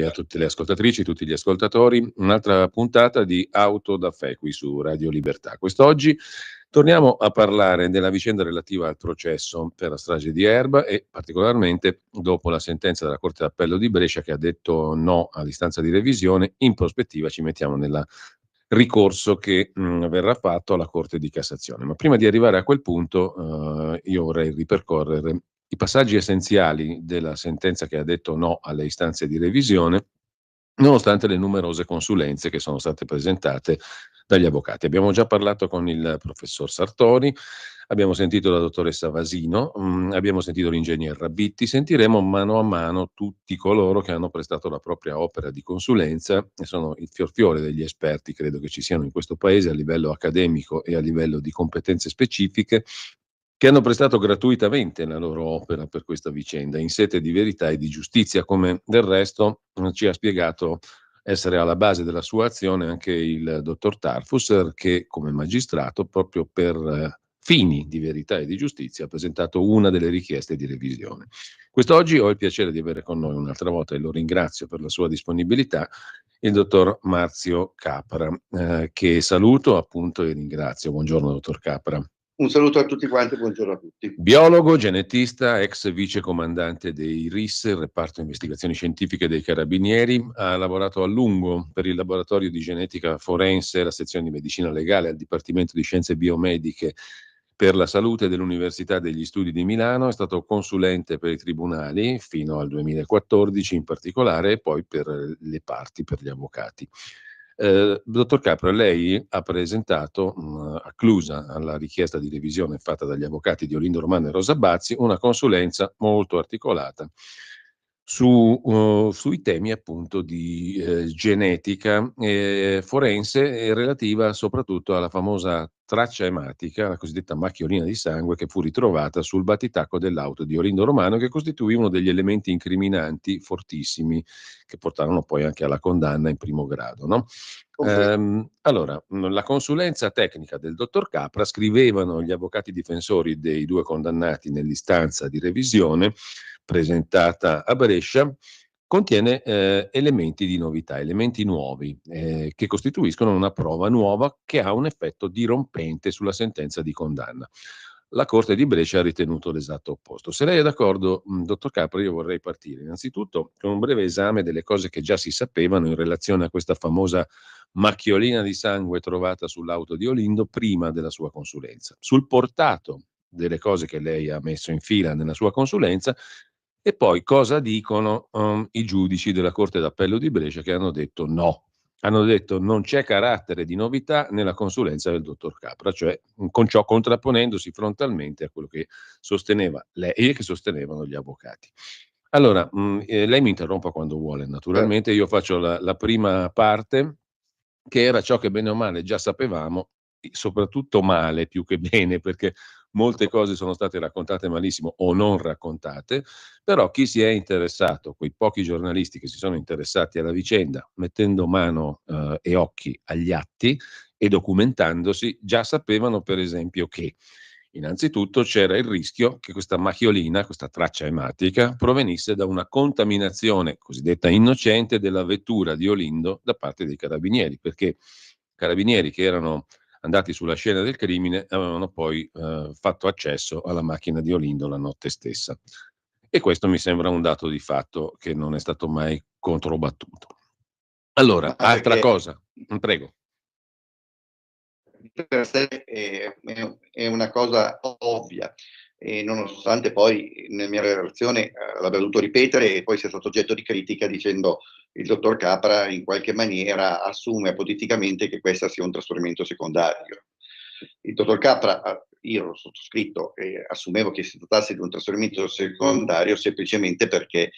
a tutte le ascoltatrici, tutti gli ascoltatori. Un'altra puntata di Auto da Fè qui su Radio Libertà. Quest'oggi torniamo a parlare della vicenda relativa al processo per la strage di Erba e particolarmente dopo la sentenza della Corte d'Appello di Brescia che ha detto no all'istanza di revisione. In prospettiva ci mettiamo nel ricorso che verrà fatto alla Corte di Cassazione. Ma prima di arrivare a quel punto io vorrei ripercorrere i passaggi essenziali della sentenza che ha detto no alle istanze di revisione, nonostante le numerose consulenze che sono state presentate dagli avvocati. Abbiamo già parlato con il professor Sartori, abbiamo sentito la dottoressa Vasino, abbiamo sentito l'ingegner Rabitti, sentiremo mano a mano tutti coloro che hanno prestato la propria opera di consulenza e sono il fior degli esperti, credo che ci siano in questo paese a livello accademico e a livello di competenze specifiche, che hanno prestato gratuitamente la loro opera per questa vicenda, in sete di verità e di giustizia, come del resto ci ha spiegato essere alla base della sua azione anche il dottor Tarfus, che come magistrato, proprio per fini di verità e di giustizia, ha presentato una delle richieste di revisione. Quest'oggi ho il piacere di avere con noi un'altra volta, e lo ringrazio per la sua disponibilità, il dottor Marzio Capra, che saluto appunto e ringrazio. Buongiorno, dottor Capra. Un saluto a tutti quanti, buongiorno a tutti. Biologo, genetista, ex vicecomandante dei RIS, il reparto investigazioni scientifiche dei Carabinieri, ha lavorato a lungo per il laboratorio di genetica forense, la sezione di medicina legale al Dipartimento di Scienze Biomediche per la Salute dell'Università degli Studi di Milano, è stato consulente per i tribunali fino al 2014 in particolare e poi per le parti, per gli avvocati. Dottor Capra, lei ha presentato, acclusa alla richiesta di revisione fatta dagli avvocati di Olindo Romano e Rosa Bazzi, una consulenza molto articolata sui temi appunto di genetica forense e relativa soprattutto alla famosa traccia ematica, la cosiddetta macchiolina di sangue che fu ritrovata sul battitacco dell'auto di Olindo Romano, che costituì uno degli elementi incriminanti fortissimi che portarono poi anche alla condanna in primo grado, no? Allora, la consulenza tecnica del dottor Capra, scrivevano gli avvocati difensori dei due condannati nell'istanza di revisione presentata a Brescia, contiene elementi di novità, elementi nuovi che costituiscono una prova nuova che ha un effetto dirompente sulla sentenza di condanna. La Corte di Brescia ha ritenuto l'esatto opposto. Se lei è d'accordo, dottor Capra, io vorrei partire innanzitutto con un breve esame delle cose che già si sapevano in relazione a questa famosa macchiolina di sangue trovata sull'auto di Olindo prima della sua consulenza. Sul portato delle cose che lei ha messo in fila nella sua consulenza e poi cosa dicono i giudici della Corte d'Appello di Brescia che hanno detto no. Hanno detto non c'è carattere di novità nella consulenza del dottor Capra, cioè con ciò contrapponendosi frontalmente a quello che sosteneva lei e che sostenevano gli avvocati. Allora, lei mi interrompa quando vuole, naturalmente. Io faccio la prima parte, che era ciò che bene o male già sapevamo, soprattutto male più che bene, perché molte cose sono state raccontate malissimo o non raccontate, però chi si è interessato, quei pochi giornalisti che si sono interessati alla vicenda, mettendo mano e occhi agli atti e documentandosi, già sapevano per esempio che innanzitutto c'era il rischio che questa macchiolina, questa traccia ematica, provenisse da una contaminazione cosiddetta innocente della vettura di Olindo da parte dei carabinieri, perché carabinieri che erano andati sulla scena del crimine avevano poi fatto accesso alla macchina di Olindo la notte stessa. E questo mi sembra un dato di fatto che non è stato mai controbattuto. Allora, altra cosa, prego. Per sé è una cosa ovvia, e nonostante poi nella mia relazione l'abbia dovuto ripetere e poi sia stato oggetto di critica dicendo il dottor Capra in qualche maniera assume apoteticamente che questo sia un trasferimento secondario. Il dottor Capra, io l'ho sottoscritto e assumevo che si trattasse di un trasferimento secondario semplicemente perché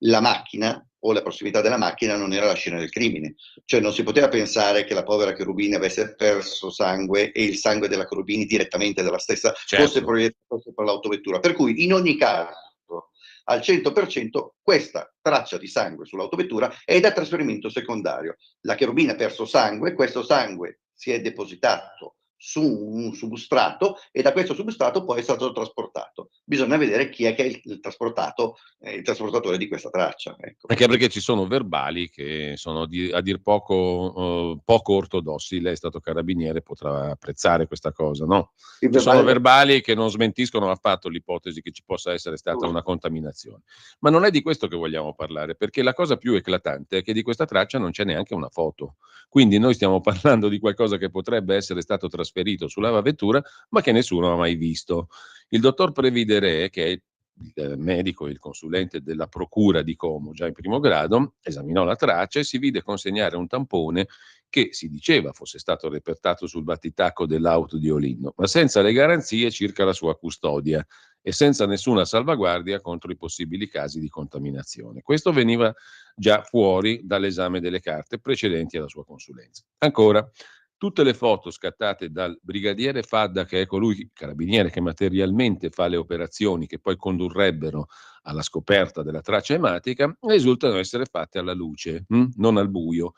la macchina o la prossimità della macchina non era la scena del crimine, cioè non si poteva pensare che la povera Cherubini avesse perso sangue e il sangue della Cherubini direttamente dalla stessa fosse proiettato per l'autovettura, per cui in ogni caso al 100% questa traccia di sangue sull'autovettura è da trasferimento secondario. La Cherubini ha perso sangue, questo sangue si è depositato su un substrato e da questo substrato poi è stato trasportato. Bisogna vedere chi è che è il trasportatore di questa traccia. Ecco. Anche perché ci sono verbali che sono a dir poco ortodossi. Lei è stato carabiniere, potrà apprezzare questa cosa, no? Il Ci sono verbale verbali che non smentiscono affatto l'ipotesi che ci possa essere stata una contaminazione. Ma non è di questo che vogliamo parlare, perché la cosa più eclatante è che di questa traccia non c'è neanche una foto. Quindi noi stiamo parlando di qualcosa che potrebbe essere stato trasferito sulla vettura, ma che nessuno ha mai visto. Il dottor Previdere, che è il medico, il consulente della procura di Como, già in primo grado, esaminò la traccia e si vide consegnare un tampone che si diceva fosse stato repertato sul battitacco dell'auto di Olinno, ma senza le garanzie circa la sua custodia e senza nessuna salvaguardia contro i possibili casi di contaminazione. Questo veniva già fuori dall'esame delle carte precedenti alla sua consulenza. Ancora, tutte le foto scattate dal brigadiere Fadda, che è colui, carabiniere, che materialmente fa le operazioni che poi condurrebbero alla scoperta della traccia ematica, risultano essere fatte alla luce, non al buio.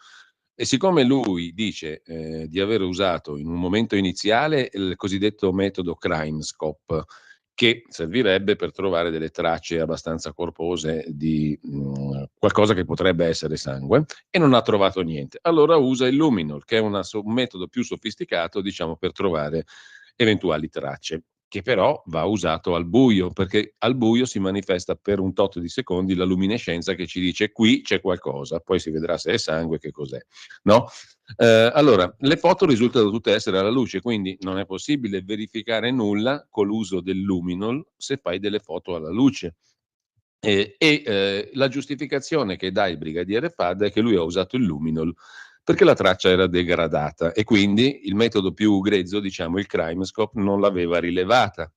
E siccome lui dice di aver usato in un momento iniziale il cosiddetto metodo CrimeScope, che servirebbe per trovare delle tracce abbastanza corpose di qualcosa che potrebbe essere sangue, e non ha trovato niente. Allora usa il luminol, che è un metodo più sofisticato, diciamo, per trovare eventuali tracce, che però va usato al buio, perché al buio si manifesta per un tot di secondi la luminescenza che ci dice qui c'è qualcosa, poi si vedrà se è sangue, che cos'è, no? Allora, le foto risultano tutte essere alla luce, quindi non è possibile verificare nulla con l'uso del luminol se fai delle foto alla luce. La giustificazione che dà il brigadiere Fadda è che lui ha usato il luminol perché la traccia era degradata e quindi il metodo più grezzo, diciamo il CrimeScope, non l'aveva rilevata.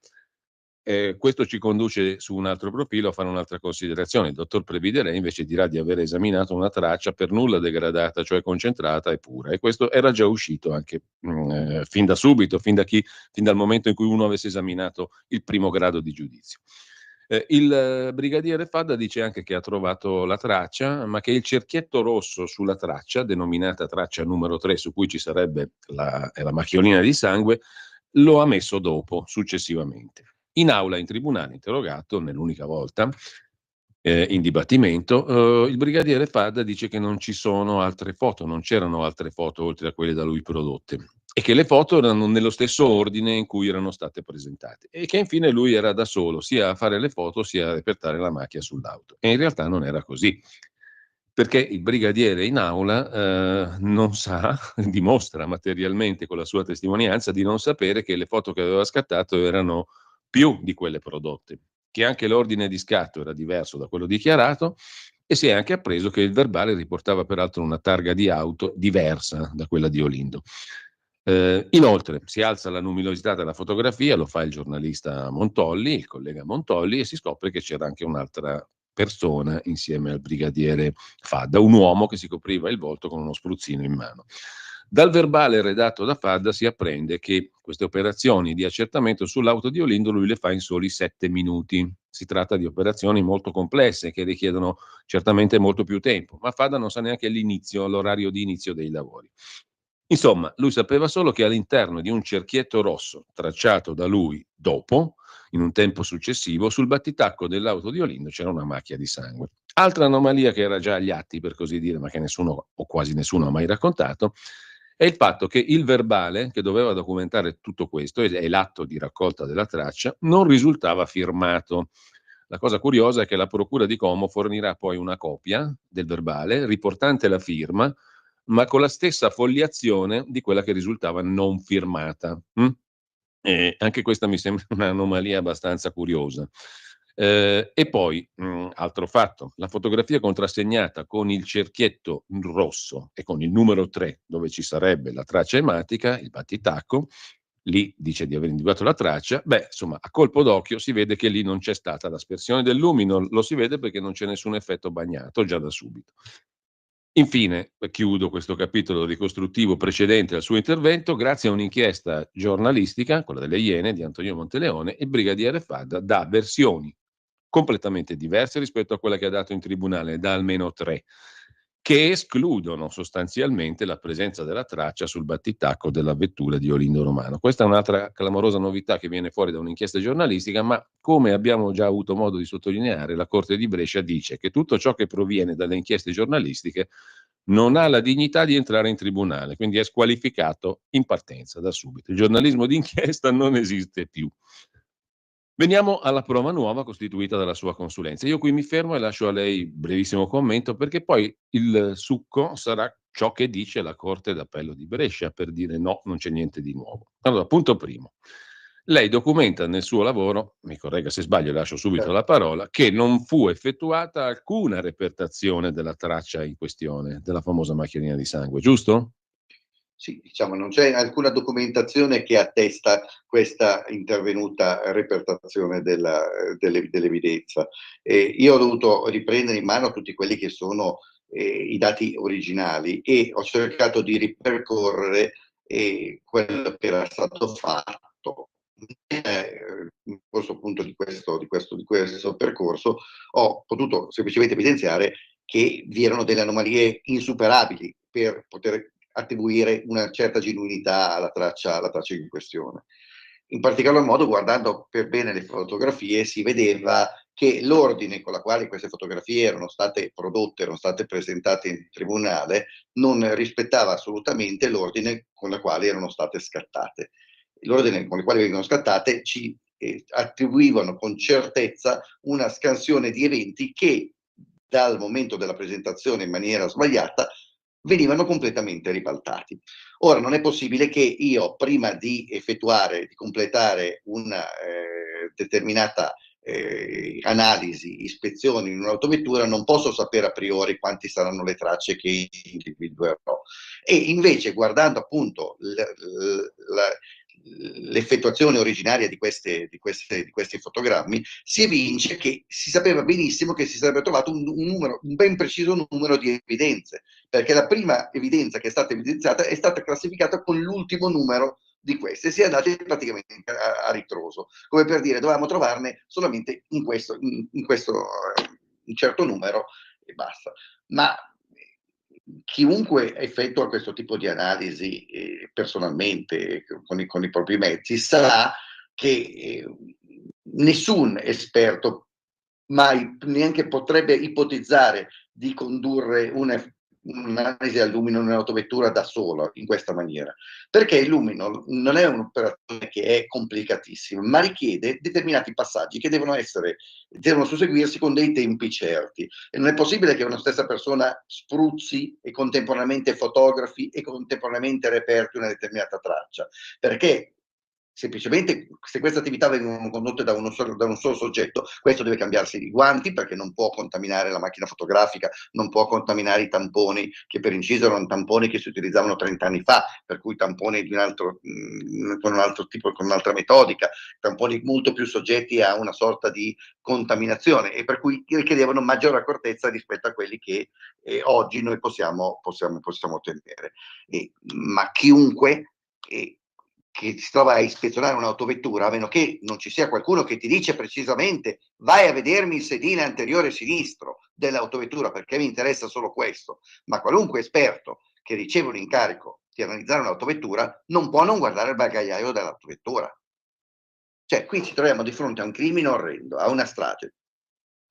Questo ci conduce su un altro profilo a fare un'altra considerazione. Il dottor Previdere invece dirà di aver esaminato una traccia per nulla degradata, cioè concentrata e pura, e questo era già uscito anche fin da subito, fin dal momento in cui uno avesse esaminato il primo grado di giudizio. Il brigadiere Fadda dice anche che ha trovato la traccia, ma che il cerchietto rosso sulla traccia, denominata traccia numero 3, su cui ci sarebbe la macchiolina di sangue, lo ha messo dopo, successivamente. In aula, in tribunale, interrogato, nell'unica volta, in dibattimento, il brigadiere Fadda dice che non ci sono altre foto, non c'erano altre foto oltre a quelle da lui prodotte e che le foto erano nello stesso ordine in cui erano state presentate e che infine lui era da solo sia a fare le foto sia a repertare la macchia sull'auto. E in realtà non era così, perché il brigadiere in aula non sa, dimostra materialmente con la sua testimonianza di non sapere che le foto che aveva scattato erano più di quelle prodotte, che anche l'ordine di scatto era diverso da quello dichiarato e si è anche appreso che il verbale riportava peraltro una targa di auto diversa da quella di Olindo. Inoltre si alza la luminosità della fotografia, lo fa il giornalista Montolli, il collega Montolli, e si scopre che c'era anche un'altra persona insieme al brigadiere Fadda, un uomo che si copriva il volto con uno spruzzino in mano. Dal verbale redatto da Fadda si apprende che queste operazioni di accertamento sull'auto di Olindo lui le fa in soli 7 minuti. Si tratta di operazioni molto complesse che richiedono certamente molto più tempo, ma Fadda non sa neanche l'orario di inizio dei lavori. Insomma, lui sapeva solo che all'interno di un cerchietto rosso tracciato da lui dopo, in un tempo successivo, sul battitacco dell'auto di Olindo c'era una macchia di sangue. Altra anomalia che era già agli atti, per così dire, ma che nessuno o quasi nessuno ha mai raccontato, è il fatto che il verbale che doveva documentare tutto questo, e l'atto di raccolta della traccia, non risultava firmato. La cosa curiosa è che la Procura di Como fornirà poi una copia del verbale riportante la firma, ma con la stessa fogliazione di quella che risultava non firmata. Anche questa mi sembra un'anomalia abbastanza curiosa. E poi, altro fatto, la fotografia contrassegnata con il cerchietto rosso e con il numero 3, dove ci sarebbe la traccia ematica, il battitacco, lì dice di aver individuato la traccia, beh, insomma, a colpo d'occhio si vede che lì non c'è stata l'aspersione del lumino, lo si vede perché non c'è nessun effetto bagnato già da subito. Infine, chiudo questo capitolo ricostruttivo precedente al suo intervento, grazie a un'inchiesta giornalistica, quella delle Iene di Antonio Monteleone, il brigadiere Fadda dà versioni completamente diverse rispetto a quella che ha dato in tribunale, da almeno tre, che escludono sostanzialmente la presenza della traccia sul battitacco della vettura di Olindo Romano. Questa è un'altra clamorosa novità che viene fuori da un'inchiesta giornalistica, ma come abbiamo già avuto modo di sottolineare, la Corte di Brescia dice che tutto ciò che proviene dalle inchieste giornalistiche non ha la dignità di entrare in tribunale, quindi è squalificato in partenza da subito. Il giornalismo d'inchiesta non esiste più. Veniamo alla prova nuova costituita dalla sua consulenza. Io qui mi fermo e lascio a lei brevissimo commento perché poi il succo sarà ciò che dice la Corte d'Appello di Brescia per dire no, non c'è niente di nuovo. Allora, punto primo. Lei documenta nel suo lavoro, mi corregga se sbaglio, lascio subito la parola, che non fu effettuata alcuna repertazione della traccia in questione, della famosa macchinina di sangue, giusto? Sì, diciamo, non c'è alcuna documentazione che attesta questa intervenuta repertazione dell'evidenza. Io ho dovuto riprendere in mano tutti quelli che sono i dati originali e ho cercato di ripercorrere quello che era stato fatto. In corso appunto di questo percorso ho potuto semplicemente evidenziare che vi erano delle anomalie insuperabili per poter attribuire una certa genuinità alla traccia in questione. In particolar modo, guardando per bene le fotografie, si vedeva che l'ordine con la quale queste fotografie erano state prodotte, erano state presentate in tribunale, non rispettava assolutamente l'ordine con la quale erano state scattate. L'ordine con il quale vengono scattate ci attribuivano con certezza una scansione di eventi che dal momento della presentazione in maniera sbagliata venivano completamente ribaltati. Ora non è possibile che io prima di effettuare, di completare una determinata analisi, ispezioni in un'autovettura, non posso sapere a priori quanti saranno le tracce che individuerò. E invece guardando appunto l'effettuazione originaria di questi fotogrammi, si evince che si sapeva benissimo che si sarebbe trovato un ben preciso numero di evidenze, perché la prima evidenza che è stata evidenziata è stata classificata con l'ultimo numero di queste, si è andati praticamente a ritroso, come per dire dovevamo trovarne solamente in questo un certo numero e basta. Ma chiunque effettua questo tipo di analisi personalmente con i propri mezzi sa che nessun esperto mai neanche potrebbe ipotizzare di condurre un'analisi al lumino in un'autovettura da solo in questa maniera, perché il lumino non è un'operazione che è complicatissima, ma richiede determinati passaggi che devono susseguirsi con dei tempi certi e non è possibile che una stessa persona spruzzi e contemporaneamente fotografi e contemporaneamente reperti una determinata traccia, perché semplicemente se queste attività vengono condotte da un solo soggetto, questo deve cambiarsi i guanti perché non può contaminare la macchina fotografica, non può contaminare i tamponi, che per inciso erano tamponi che si utilizzavano 30 anni fa, per cui tamponi di un altro, con un altro tipo, con un'altra metodica, tamponi molto più soggetti a una sorta di contaminazione e per cui richiedevano maggiore accortezza rispetto a quelli che oggi noi possiamo ottenere. Ma chiunque che si trova a ispezionare un'autovettura, a meno che non ci sia qualcuno che ti dice precisamente vai a vedermi il sedile anteriore sinistro dell'autovettura perché mi interessa solo questo, ma qualunque esperto che riceve un incarico di analizzare un'autovettura non può non guardare il bagagliaio dell'autovettura. Cioè, qui ci troviamo di fronte a un crimine orrendo, a una strage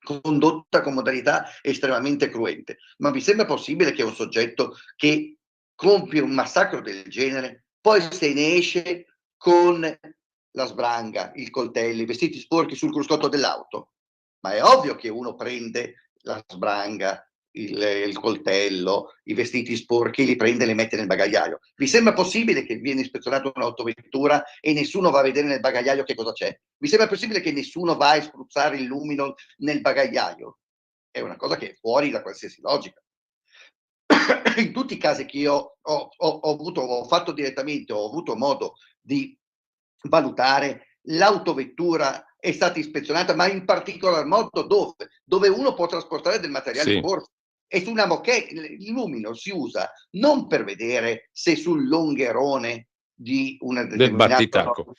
condotta con modalità estremamente cruente. Ma vi sembra possibile che un soggetto che compie un massacro del genere poi se ne esce con la sbranga, il coltello, i vestiti sporchi sul cruscotto dell'auto? Ma è ovvio che uno prende la sbranga, il coltello, i vestiti sporchi, li prende e li mette nel bagagliaio. Vi sembra possibile che viene ispezionata un'autovettura e nessuno va a vedere nel bagagliaio che cosa c'è? Vi sembra possibile che nessuno va a spruzzare il lumino nel bagagliaio? È una cosa che è fuori da qualsiasi logica. In tutti i casi che io ho fatto direttamente, ho avuto modo di valutare, l'autovettura è stata ispezionata, ma in particolar modo dove uno può trasportare del materiale Sì. sporco. E su una moquette il lumino si usa non per vedere se sul longherone di una Del determinata battitacco.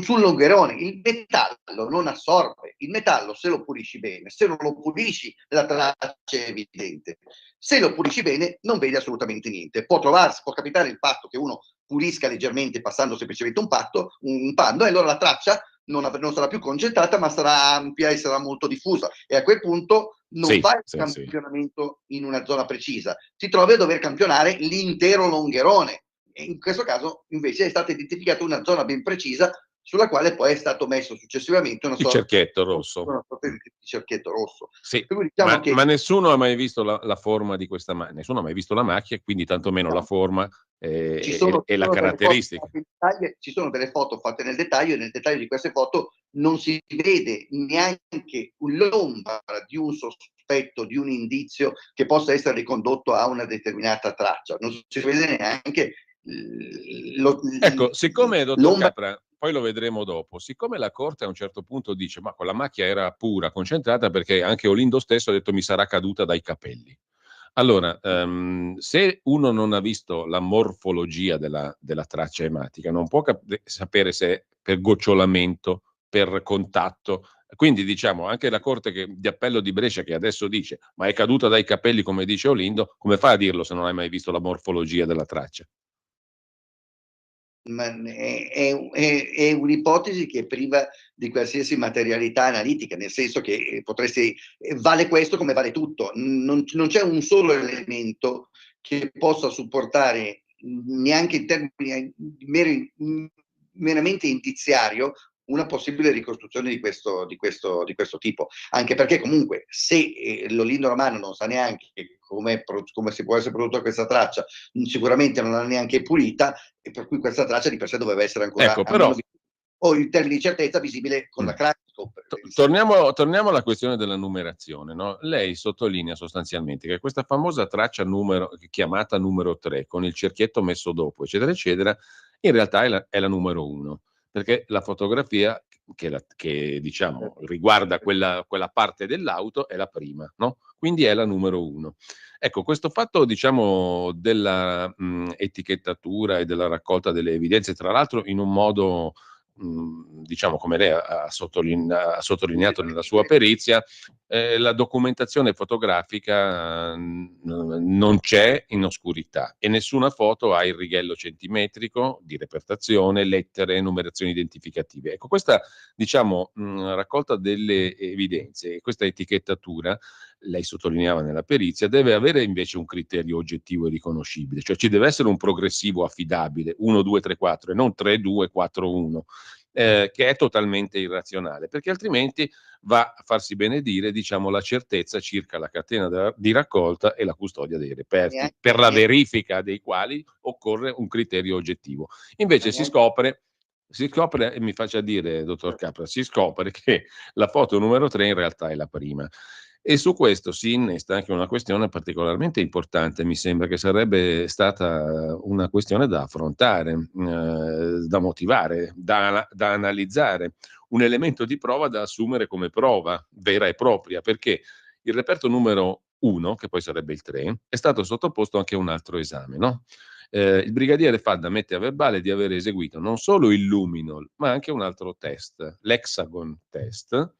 sul longherone. Il metallo non assorbe, il metallo se lo pulisci bene, se non lo pulisci la traccia è evidente, se lo pulisci bene non vedi assolutamente niente. Può capitare il fatto che uno pulisca leggermente passando semplicemente un pando, e allora la traccia non sarà più concentrata, ma sarà ampia e sarà molto diffusa, e a quel punto non fa il campionamento in una zona precisa, si trova a dover campionare l'intero longherone. E in questo caso invece è stata identificata una zona ben precisa, sulla quale poi è stato messo successivamente il cerchietto rosso. Una sorta di cerchietto rosso. Sì, diciamo ma nessuno ha mai visto la forma di questa macchina, nessuno ha mai visto la macchina, quindi tantomeno la forma e la caratteristica. Ci sono delle foto fatte nel dettaglio, e nel dettaglio di queste foto non si vede neanche l'ombra di un sospetto, di un indizio che possa essere ricondotto a una determinata traccia, non si vede neanche ecco, siccome, dottor Capra, poi lo vedremo dopo, siccome la Corte a un certo punto dice ma quella macchia era pura, concentrata, perché anche Olindo stesso ha detto mi sarà caduta dai capelli. Allora, se uno non ha visto la morfologia della traccia ematica, non può sapere se è per gocciolamento, per contatto. Quindi diciamo, anche la Corte di Appello di Brescia, che adesso dice ma è caduta dai capelli come dice Olindo, come fa a dirlo se non hai mai visto la morfologia della traccia? Ma è un'ipotesi che è priva di qualsiasi materialità analitica, nel senso che vale questo come vale tutto, non c'è un solo elemento che possa supportare, neanche in termini meramente indiziario, una possibile ricostruzione di questo tipo, anche perché comunque se l'Olindo Romano non sa neanche come si può essere prodotta questa traccia, sicuramente non l'ha neanche pulita, e per cui questa traccia di per sé doveva essere ancora, ecco, però, o in termini di certezza, visibile con la Crackscope. Torniamo alla questione della numerazione, no? Lei sottolinea sostanzialmente che questa famosa traccia chiamata numero 3, con il cerchietto messo dopo, eccetera, eccetera, in realtà è la numero 1, perché la fotografia che diciamo riguarda quella parte dell'auto è la prima, no? Quindi è la numero 1. Ecco, questo fatto, diciamo, della etichettatura e della raccolta delle evidenze, tra l'altro in un modo, diciamo, come lei ha sottolineato nella sua perizia, la documentazione fotografica non c'è in oscurità e nessuna foto ha il righello centimetrico di repertazione, lettere, numerazioni identificative. Ecco, questa, diciamo, raccolta delle evidenze, questa etichettatura, lei sottolineava nella perizia, deve avere invece un criterio oggettivo e riconoscibile, cioè ci deve essere un progressivo affidabile, 1, 2, 3, 4 e non 3, 2, 4, 1, che è totalmente irrazionale, perché altrimenti va a farsi benedire, diciamo, la certezza circa la catena di raccolta e la custodia dei reperti, per la verifica dei quali occorre un criterio oggettivo. Invece si scopre, e mi faccia dire, dottor Capra, si scopre che la foto numero 3 in realtà è la prima. E su questo si innesta anche una questione particolarmente importante, mi sembra che sarebbe stata una questione da affrontare, da motivare, da analizzare, un elemento di prova da assumere come prova vera e propria, perché il reperto numero 1, che poi sarebbe il 3, è stato sottoposto anche a un altro esame, no? Il brigadiere Fadda mette a verbale di aver eseguito non solo il luminol, ma anche un altro test, l'hexagon test,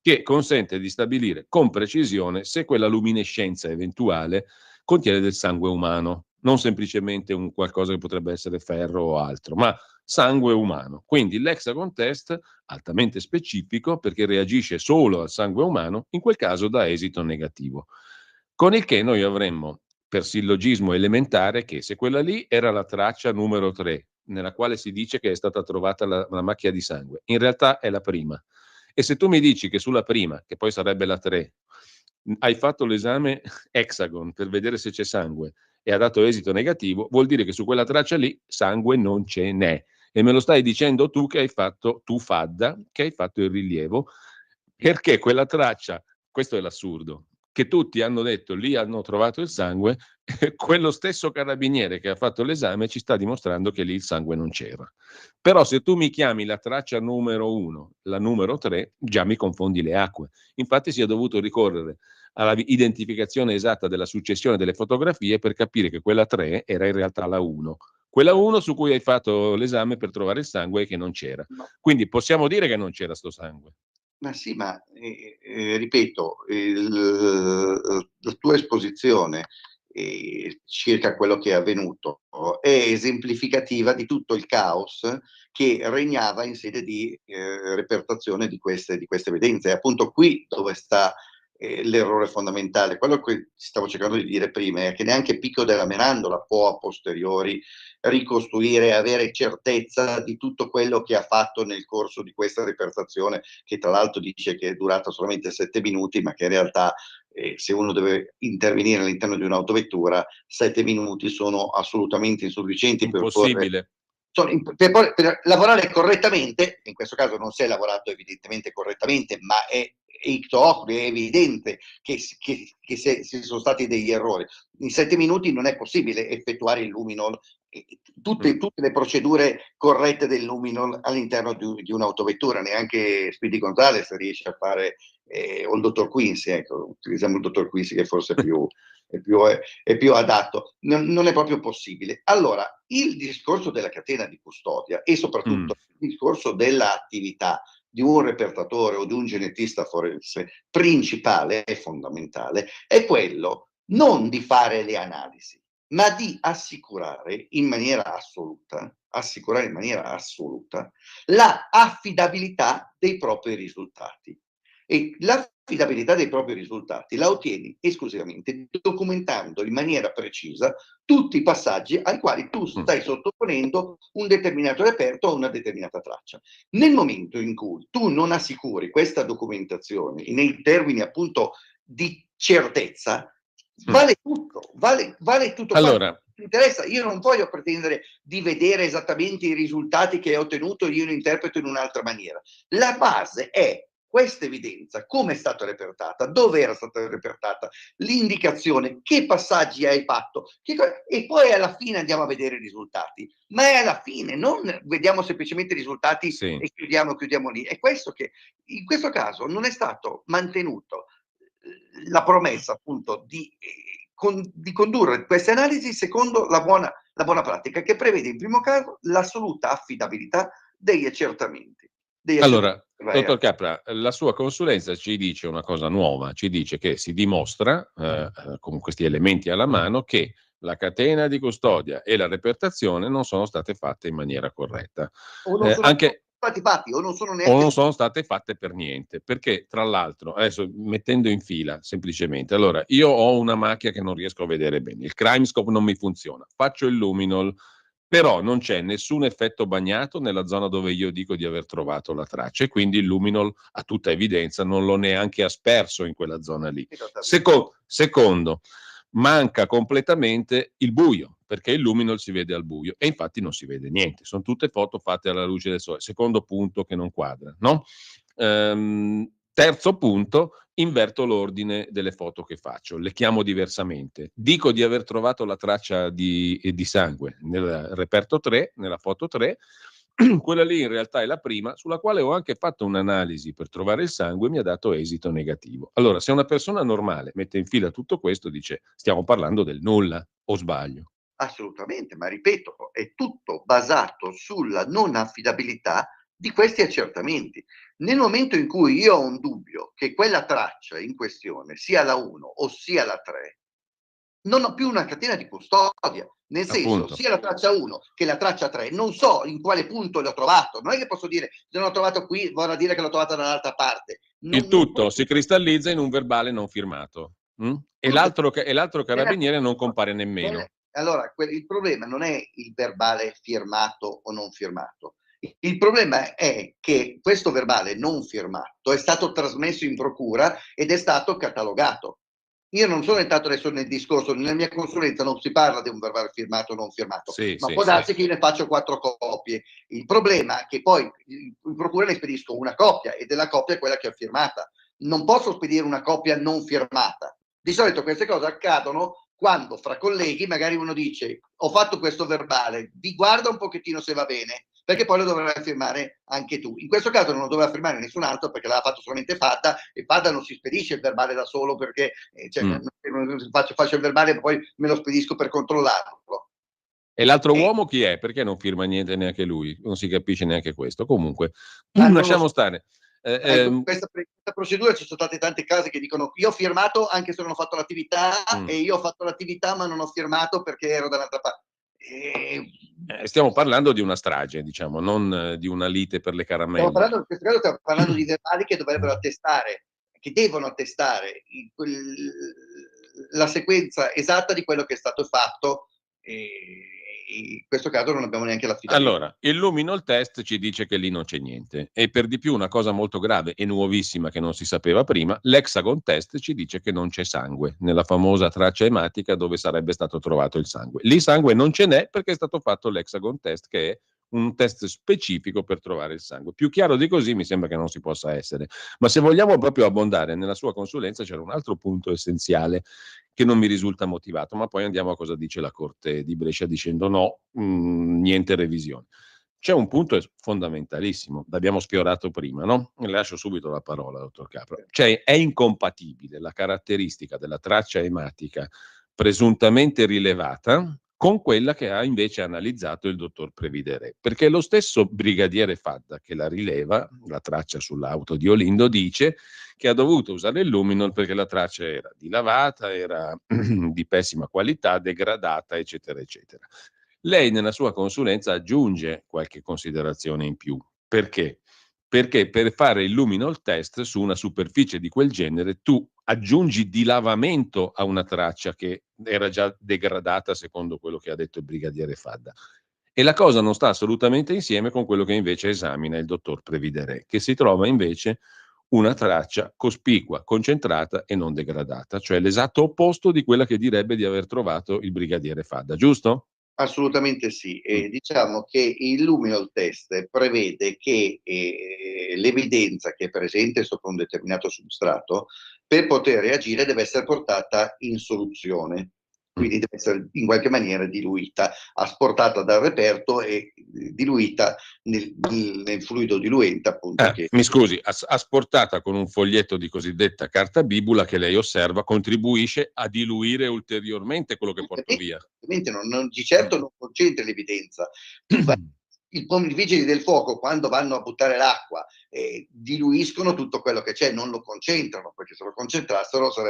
che consente di stabilire con precisione se quella luminescenza eventuale contiene del sangue umano, non semplicemente un qualcosa che potrebbe essere ferro o altro, ma sangue umano. Quindi l'hexagon test, altamente specifico perché reagisce solo al sangue umano, in quel caso dà esito negativo. Con il che noi avremmo, per sillogismo elementare, che se quella lì era la traccia numero 3, nella quale si dice che è stata trovata la macchia di sangue, in realtà è la prima. E se tu mi dici che sulla prima, che poi sarebbe la 3, hai fatto l'esame hexagon per vedere se c'è sangue e ha dato esito negativo, vuol dire che su quella traccia lì sangue non ce n'è. E me lo stai dicendo tu che hai fatto, tu Fadda, che hai fatto il rilievo, perché quella traccia, questo è l'assurdo, che tutti hanno detto lì hanno trovato il sangue, quello stesso carabiniere che ha fatto l'esame ci sta dimostrando che lì il sangue non c'era. Però se tu mi chiami la traccia numero 1, la numero 3, già mi confondi le acque. Infatti si è dovuto ricorrere alla identificazione esatta della successione delle fotografie per capire che quella 3 era in realtà la 1. Quella 1 su cui hai fatto l'esame per trovare il sangue e che non c'era. Ma Quindi possiamo dire che non c'era sto sangue. Ma sì, ma ripeto, la tua esposizione circa quello che è avvenuto è esemplificativa di tutto il caos che regnava in sede di repertazione di queste evidenze. È appunto qui dove sta l'errore fondamentale. Quello che stavo cercando di dire prima è che neanche Pico della Mirandola può a posteriori ricostruire e avere certezza di tutto quello che ha fatto nel corso di questa repertazione, che tra l'altro dice che è durata solamente 7 minuti, ma che in realtà se uno deve intervenire all'interno di un'autovettura, 7 minuti sono assolutamente insufficienti per porre Impossibile. per lavorare correttamente. In questo caso non si è lavorato evidentemente correttamente, ma è icto oculi, è evidente che si sono stati degli errori. In 7 minuti non è possibile effettuare il luminol, tutte le procedure corrette del luminol all'interno di un'autovettura. Neanche Speedy Gonzales riesce a fare, o il dottor Quincy, ecco, utilizziamo il dottor Quincy che forse è più adatto. Non è proprio possibile. Allora, il discorso della catena di custodia e Mm. soprattutto il discorso dell'attività di un repertatore o di un genetista forense principale e fondamentale è quello non di fare le analisi, ma di assicurare in maniera assoluta la affidabilità dei propri risultati. E l'affidabilità dei propri risultati la ottieni esclusivamente documentando in maniera precisa tutti i passaggi ai quali tu stai sottoponendo un determinato reperto o una determinata traccia. Nel momento in cui tu non assicuri questa documentazione nei termini appunto di certezza, vale tutto, vale tutto quanto Allora, mi interessa. Io non voglio pretendere di vedere esattamente i risultati che ho ottenuto, io li interpreto in un'altra maniera. La base è questa evidenza, come è stata repertata, dove era stata repertata, l'indicazione, che passaggi hai fatto, e poi alla fine andiamo a vedere i risultati. Ma è alla fine, non vediamo semplicemente i risultati sì. e chiudiamo lì. È questo che in questo caso non è stato mantenuto la promessa appunto di condurre queste analisi secondo la buona pratica, che prevede in primo caso l'assoluta affidabilità degli accertamenti. Allora, Vai dottor avanti. Capra, la sua consulenza ci dice una cosa nuova, ci dice che si dimostra, con questi elementi alla mano, che la catena di custodia e la repertazione non sono state fatte in maniera corretta. O non sono Anche stati fatti o non sono o neanche non sono state fatte per niente, perché tra l'altro, adesso mettendo in fila semplicemente, allora io ho una macchia che non riesco a vedere bene, il Crimescope non mi funziona, faccio il luminol, però non c'è nessun effetto bagnato nella zona dove io dico di aver trovato la traccia e quindi il luminol a tutta evidenza non l'ho neanche asperso in quella zona lì. esattamente. Secondo, manca completamente il buio, perché il luminol si vede al buio e infatti non si vede niente, sono tutte foto fatte alla luce del sole. Secondo punto che non quadra, no? Terzo punto, inverto l'ordine delle foto che faccio, le chiamo diversamente. Dico di aver trovato la traccia di sangue nel reperto 3, nella foto 3, quella lì in realtà è la prima, sulla quale ho anche fatto un'analisi per trovare il sangue e mi ha dato esito negativo. Allora, se una persona normale mette in fila tutto questo, dice stiamo parlando del nulla, o sbaglio? Assolutamente, ma ripeto, è tutto basato sulla non affidabilità di questi accertamenti. Nel momento in cui io ho un dubbio che quella traccia in questione sia la 1 o sia la 3, non ho più una catena di custodia, nel senso, Appunto. sia la traccia 1 che la traccia 3, non so in quale punto l'ho trovato, non è che posso dire se non l'ho trovato qui, vorrà dire che l'ho trovata da un'altra parte. Il Non tutto posso si cristallizza in un verbale non firmato. E tutto l'altro carabiniere non compare nemmeno. allora, il problema non è il verbale firmato o non firmato. Il problema è che questo verbale non firmato è stato trasmesso in procura ed è stato catalogato. Io non sono entrato adesso nel discorso, nella mia consulenza non si parla di un verbale firmato o non firmato, Sì, ma sì, può sì. darsi che io ne faccio 4 copie. Il problema è che poi in procura ne spedisco una copia e della copia è quella che ho firmata. Non posso spedire una copia non firmata. Di solito queste cose accadono quando fra colleghi magari uno dice ho fatto questo verbale, vi guarda un pochettino se va bene, perché poi lo dovrai firmare anche tu. In questo caso non lo doveva firmare nessun altro perché l'ha fatto solamente Fadda e Fadda non si spedisce il verbale da solo perché Mm. faccio il verbale e poi me lo spedisco per controllarlo. E l'altro uomo chi è? Perché non firma niente neanche lui? Non si capisce neanche questo. Comunque, Non lo lasciamo so. stare. In questa procedura ci sono state tante case che dicono io ho firmato anche se non ho fatto l'attività e io ho fatto l'attività ma non ho firmato perché ero dall'altra parte. Stiamo parlando di una strage, diciamo, non di una lite per le caramelle. In questo caso stiamo parlando di verbali che dovrebbero attestare, che devono attestare la sequenza esatta di quello che è stato fatto. In questo caso non abbiamo neanche l'affidamento. Allora, il luminol test ci dice che lì non c'è niente e per di più una cosa molto grave e nuovissima che non si sapeva prima, l'hexagon test ci dice che non c'è sangue nella famosa traccia ematica dove sarebbe stato trovato il sangue. Lì sangue non ce n'è perché è stato fatto l'hexagon test che è un test specifico per trovare il sangue. Più chiaro di così mi sembra che non si possa essere. Ma se vogliamo proprio abbondare nella sua consulenza c'era un altro punto essenziale che non mi risulta motivato, ma poi andiamo a cosa dice la Corte di Brescia dicendo no, niente revisione. C'è un punto fondamentalissimo, l'abbiamo sfiorato prima, no? Le lascio subito la parola, dottor Capra. Cioè è incompatibile la caratteristica della traccia ematica presuntamente rilevata con quella che ha invece analizzato il dottor Previdere, perché lo stesso brigadiere Fadda che la rileva, la traccia sull'auto di Olindo, dice che ha dovuto usare il luminol perché la traccia era dilavata, era di pessima qualità, degradata, eccetera, eccetera. Lei nella sua consulenza aggiunge qualche considerazione in più. Perché? Perché per fare il luminol test su una superficie di quel genere tu aggiungi dilavamento a una traccia che era già degradata secondo quello che ha detto il brigadiere Fadda. E la cosa non sta assolutamente insieme con quello che invece esamina il dottor Previdere, che si trova invece una traccia cospicua, concentrata e non degradata, cioè l'esatto opposto di quella che direbbe di aver trovato il brigadiere Fadda, giusto? Assolutamente sì. Diciamo che il luminol test prevede che l'evidenza che è presente sopra un determinato substrato, per poter reagire, deve essere portata in soluzione, quindi deve essere in qualche maniera diluita, asportata dal reperto e diluita nel fluido diluente, appunto. Mi scusi, asportata con un foglietto di cosiddetta carta bibula che lei osserva contribuisce a diluire ulteriormente quello che porto via. Di certo non concentra l'evidenza. I vigili del fuoco, quando vanno a buttare l'acqua, diluiscono tutto quello che c'è, non lo concentrano, perché se lo concentrassero ci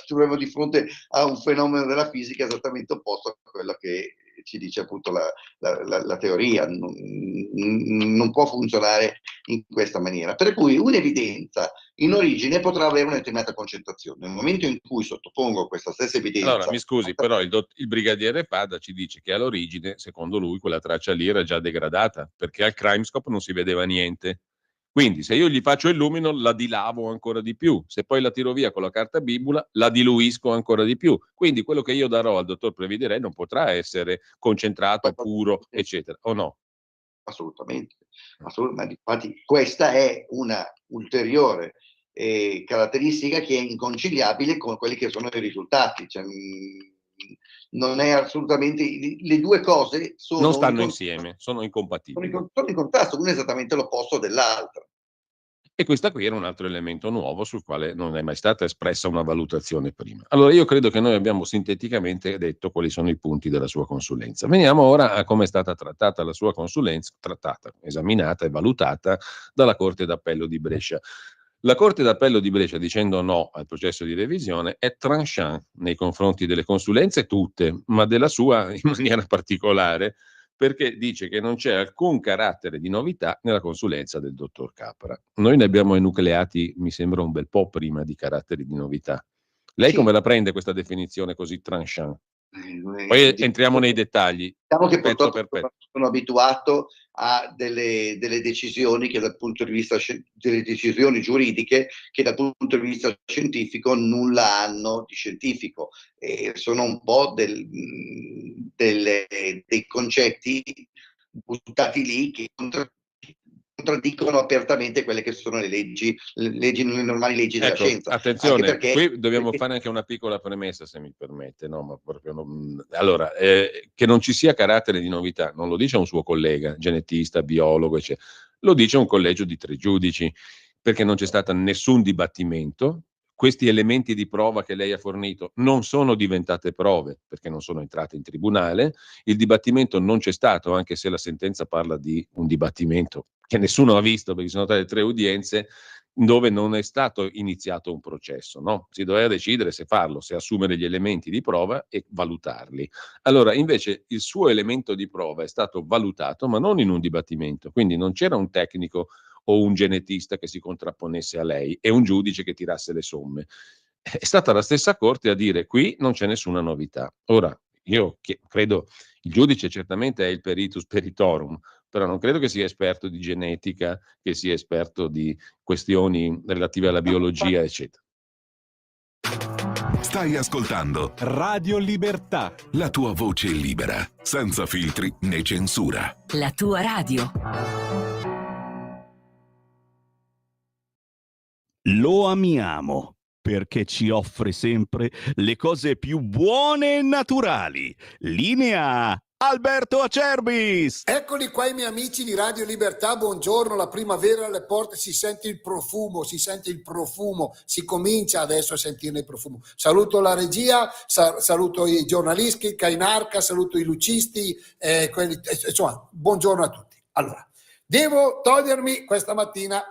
troviamo di fronte a un fenomeno della fisica esattamente opposto a quello che ci dice appunto la teoria. Non può funzionare in questa maniera. Per cui un'evidenza in origine potrà avere una determinata concentrazione. Nel momento in cui sottopongo questa stessa evidenza... Allora, mi scusi, però il brigadiere Pada ci dice che all'origine, secondo lui, quella traccia lì era già degradata, perché al Crimescope non si vedeva niente. Quindi, se io gli faccio il lumino, la dilavo ancora di più. Se poi la tiro via con la carta bibula, la diluisco ancora di più. Quindi, quello che io darò al dottor Previdere non potrà essere concentrato, puro, eccetera, o no? Assolutamente. Infatti, questa è una ulteriore caratteristica che è inconciliabile con quelli che sono i risultati. Cioè, non è assolutamente... Le due cose non stanno insieme, sono incompatibili. Sono in contrasto, uno è esattamente l'opposto dell'altro. E questo qui era un altro elemento nuovo sul quale non è mai stata espressa una valutazione prima. Allora io credo che noi abbiamo sinteticamente detto quali sono i punti della sua consulenza. Veniamo ora a come è stata trattata la sua consulenza, trattata, esaminata e valutata dalla Corte d'Appello di Brescia. La Corte d'Appello di Brescia, dicendo no al processo di revisione, è tranchant nei confronti delle consulenze tutte, ma della sua in maniera particolare, perché dice che non c'è alcun carattere di novità nella consulenza del dottor Capra. Noi ne abbiamo enucleati, mi sembra, un bel po' prima di caratteri di novità. Lei Sì. come la prende questa definizione così tranchant? Poi entriamo nei dettagli. Diciamo che Pezzo purtroppo per pezzo. sono abituato a delle decisioni che dal punto di vista delle decisioni giuridiche che dal punto di vista scientifico nulla hanno di scientifico. Sono un po' dei concetti buttati lì che contraddicono apertamente quelle che sono le normali leggi della Ecco, scienza. Anche attenzione, qui dobbiamo fare anche una piccola premessa, se mi permette, no? Ma proprio allora, che non ci sia carattere di novità, non lo dice un suo collega, genetista, biologo, eccetera. Lo dice un collegio di 3 giudici, perché non c'è stato nessun dibattimento, questi elementi di prova che lei ha fornito non sono diventate prove perché non sono entrate in tribunale, il dibattimento non c'è stato, anche se la sentenza parla di un dibattimento che nessuno ha visto perché sono state 3 udienze dove non è stato iniziato un processo, no? Si doveva decidere se farlo, se assumere gli elementi di prova e valutarli. Allora, invece, il suo elemento di prova è stato valutato, ma non in un dibattimento, quindi non c'era un tecnico o un genetista che si contrapponesse a lei e un giudice che tirasse le somme. È stata la stessa corte a dire qui non c'è nessuna novità. Ora, io credo il giudice certamente è il peritus peritorum, però non credo che sia esperto di genetica, che sia esperto di questioni relative alla biologia, eccetera. Stai ascoltando Radio Libertà, la tua voce libera, senza filtri né censura. La tua radio. lo amiamo perché ci offre sempre le cose più buone e naturali. Linea Alberto Acerbis! Eccoli qua i miei amici di Radio Libertà, buongiorno, la primavera alle porte, si sente il profumo, si comincia adesso a sentirne il profumo. Saluto la regia, saluto i giornalisti, Cainarca, saluto i lucisti, insomma, buongiorno a tutti. Allora, devo togliermi questa mattina,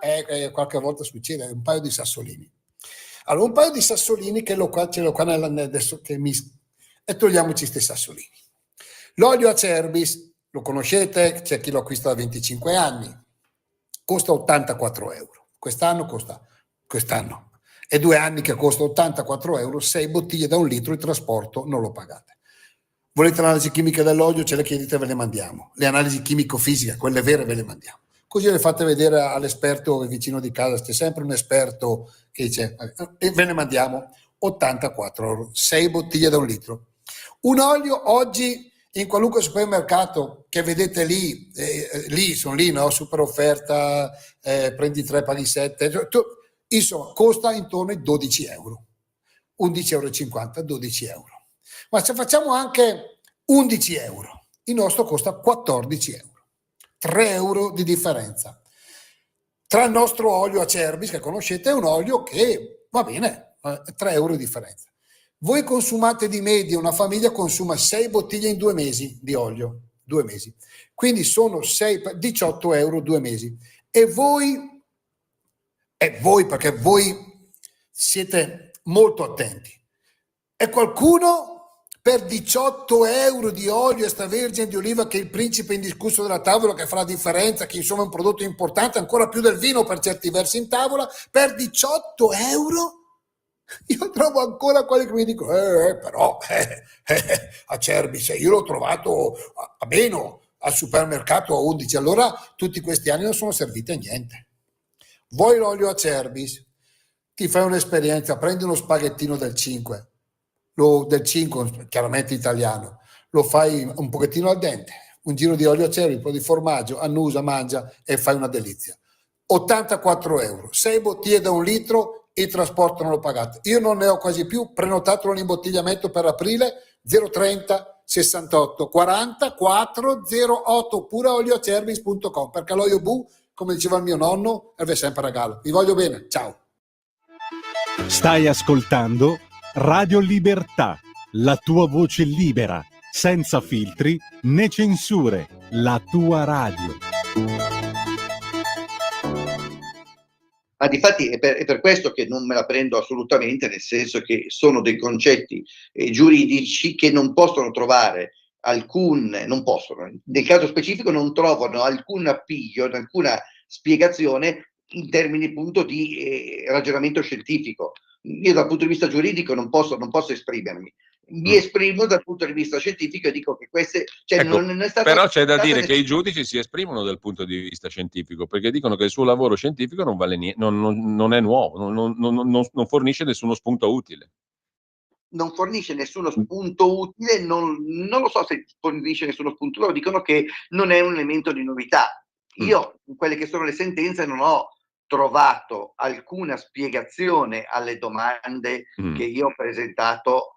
qualche volta succede, un paio di sassolini. Allora, un paio di sassolini ce l'ho qua adesso e togliamoci questi sassolini. L'olio Acerbis, lo conoscete, c'è chi lo acquista da 25 anni, costa 84 euro. Quest'anno è 2 anni che costa 84 euro, 6 bottiglie da 1 litro, il trasporto non lo pagate. Volete l'analisi chimica dell'olio, ce le chiedete, ve le mandiamo. Le analisi chimico-fisiche, quelle vere, ve le mandiamo. Così le fate vedere all'esperto vicino di casa, c'è sempre un esperto che dice, e ve ne mandiamo 84 euro, 6 bottiglie da 1 litro. Un olio oggi in qualunque supermercato che vedete sono lì, no? Super offerta, prendi 3 paghi 7, insomma costa intorno ai 12 euro, 11,50 euro, 12 euro. Ma se facciamo anche 11 euro, il nostro costa 14 euro. 3 euro di differenza tra il nostro olio Acerbis che conoscete e un olio che va bene, 3 euro di differenza. Voi consumate di media, una famiglia consuma 6 bottiglie in 2 mesi di olio, 2 mesi, quindi sono 18 euro 2 mesi. E voi perché voi siete molto attenti, e qualcuno per 18 euro di olio extravergine di oliva, che è il principe indiscusso della tavola, che fa la differenza, che insomma è un prodotto importante, ancora più del vino per certi versi in tavola, per 18 euro? Io trovo ancora quelli che mi dicono però Acerbis, io l'ho trovato a meno al supermercato a 11, allora tutti questi anni non sono serviti a niente. Vuoi l'olio Acerbis? Ti fai un'esperienza, prendi uno spaghettino del 5, del 5 chiaramente italiano, lo fai un pochettino al dente, un giro di olio Acerbis, un po' di formaggio, annusa, mangia e fai una delizia. 84 euro, 6 bottiglie da 1 litro, il trasporto non lo pagate. Io non ne ho quasi più, prenotato l'imbottigliamento per aprile, 030 68 40 408, oppure olioacerbis.com, perché l'olio Bu, come diceva il mio nonno, serve sempre a regalo. Vi voglio bene, ciao. Stai ascoltando Radio Libertà, la tua voce libera, senza filtri né censure, la tua radio. Ma difatti è per questo che non me la prendo assolutamente, nel senso che sono dei concetti giuridici che non possono trovare nel caso specifico non trovano alcun appiglio, alcuna spiegazione in termini appunto di ragionamento scientifico. Io dal punto di vista giuridico non posso esprimermi. Mi esprimo dal punto di vista scientifico e dico che queste, ecco, non è stato, però c'è da dire che i giudici si esprimono dal punto di vista scientifico, perché dicono che il suo lavoro scientifico non vale niente, non è nuovo, non fornisce nessuno spunto utile. Non fornisce nessuno spunto utile, non lo so se fornisce nessuno spunto, loro dicono che non è un elemento di novità. Io in quelle che sono le sentenze non ho trovato alcuna spiegazione alle domande che io ho presentato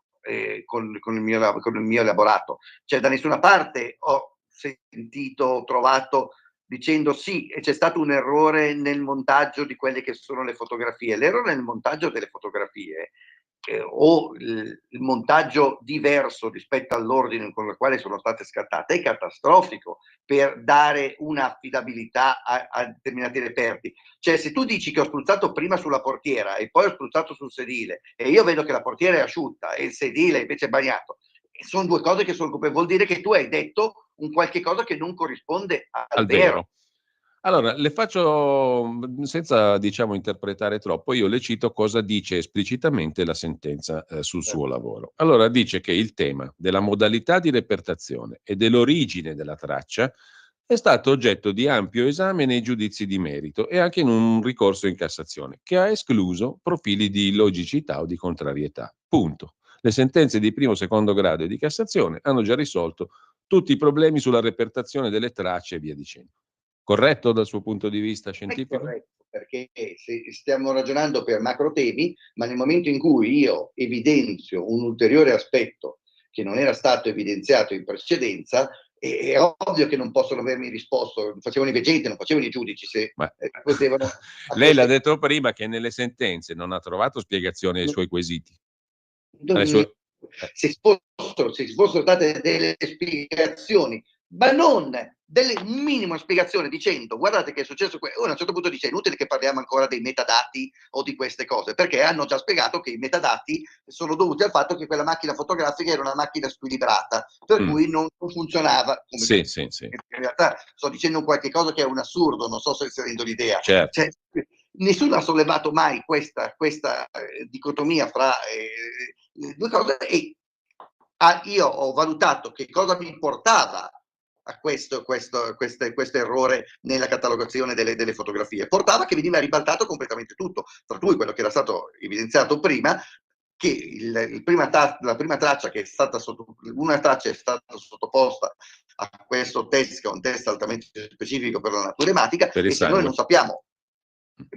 con il mio elaborato. Cioè da nessuna parte ho trovato dicendo sì, c'è stato un errore nel montaggio di quelle che sono le fotografie. L'errore nel montaggio delle fotografie o il montaggio diverso rispetto all'ordine con il quale sono state scattate è catastrofico per dare un'affidabilità a determinati reperti. Cioè, se tu dici che ho spruzzato prima sulla portiera e poi ho spruzzato sul sedile e io vedo che la portiera è asciutta e il sedile invece è bagnato, sono due cose che sono, vuol dire che tu hai detto un qualche cosa che non corrisponde al vero. Allora, le faccio senza, diciamo, interpretare troppo, io le cito cosa dice esplicitamente la sentenza sul suo lavoro. Allora, dice che il tema della modalità di repertazione e dell'origine della traccia è stato oggetto di ampio esame nei giudizi di merito e anche in un ricorso in Cassazione, che ha escluso profili di illogicità o di contrarietà. Punto. Le sentenze di primo, secondo grado e di Cassazione hanno già risolto tutti i problemi sulla repertazione delle tracce e via dicendo. Corretto dal suo punto di vista scientifico? È corretto, perché stiamo ragionando per macro temi, ma nel momento in cui io evidenzio un ulteriore aspetto che non era stato evidenziato in precedenza, è ovvio che non possono avermi risposto, facevano i veggenti, non facevano i giudici, se potevano... Lei l'ha detto prima che nelle sentenze non ha trovato spiegazione ai suoi quesiti. Se fossero state delle spiegazioni, ma non delle minima spiegazione dicendo guardate che è successo questo, a un certo punto dice è inutile che parliamo ancora dei metadati o di queste cose, perché hanno già spiegato che i metadati sono dovuti al fatto che quella macchina fotografica era una macchina squilibrata, per cui non funzionava. Sì. In realtà sto dicendo qualche cosa che è un assurdo, non so se rendo l'idea. Certo. Cioè, nessuno ha sollevato mai questa dicotomia fra due cose, e io ho valutato che cosa mi portava a questo errore nella catalogazione delle fotografie. Portava che veniva ribaltato completamente tutto, tra cui quello che era stato evidenziato prima, che la prima traccia che è stata una traccia è stata sottoposta a questo test, che è un test altamente specifico per la naturematica, Per il e se sangue. noi non sappiamo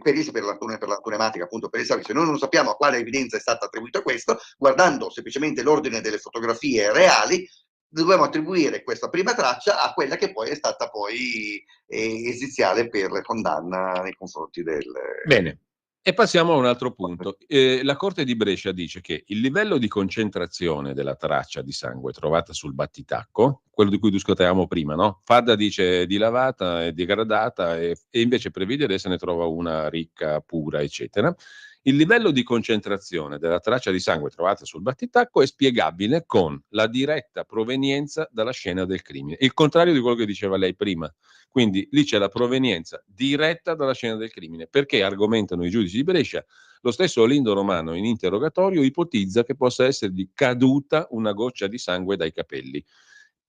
per la tunematica, appunto, per il sangue, se noi non sappiamo a quale evidenza è stata attribuita questo, guardando semplicemente l'ordine delle fotografie reali, dobbiamo attribuire questa prima traccia a quella che poi è stata poi esiziale per la condanna nei confronti del... Bene. E passiamo a un altro punto. La Corte di Brescia dice che il livello di concentrazione della traccia di sangue trovata sul battitacco, quello di cui discutevamo prima, no? Fadda dice dilavata e degradata e invece Previde se ne trova una ricca, pura, eccetera. Il livello di concentrazione della traccia di sangue trovata sul battitacco è spiegabile con la diretta provenienza dalla scena del crimine, il contrario di quello che diceva lei prima. Quindi lì c'è la provenienza diretta dalla scena del crimine, perché argomentano i giudici di Brescia. Lo stesso Olindo Romano in interrogatorio ipotizza che possa essergli caduta una goccia di sangue dai capelli.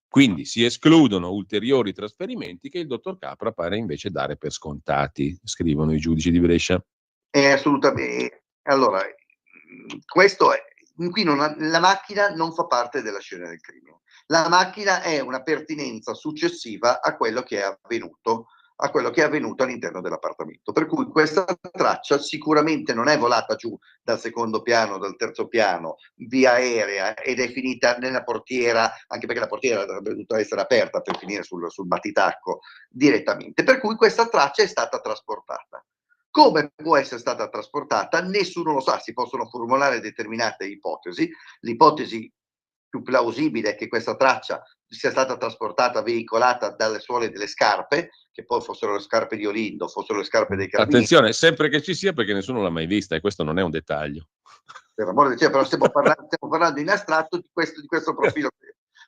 Quindi si escludono ulteriori trasferimenti che il dottor Capra pare invece dare per scontati, scrivono i giudici di Brescia. Assolutamente. Allora, questo è, qui la macchina non fa parte della scena del crimine. La macchina è una pertinenza successiva a quello che è avvenuto all'interno dell'appartamento. Per cui questa traccia sicuramente non è volata giù dal secondo piano, dal terzo piano, via aerea, ed è finita nella portiera, anche perché la portiera avrebbe dovuto essere aperta per finire sul battitacco direttamente. Per cui questa traccia è stata trasportata. Come può essere stata trasportata? Nessuno lo sa, si possono formulare determinate ipotesi. L'ipotesi più plausibile è che questa traccia sia stata trasportata, veicolata dalle suole delle scarpe, che poi fossero le scarpe di Olindo, fossero le scarpe dei carabinieri. Attenzione, sempre che ci sia, perché nessuno l'ha mai vista e questo non è un dettaglio. Per l'amore di Dio, però stiamo parlando in astratto di questo profilo.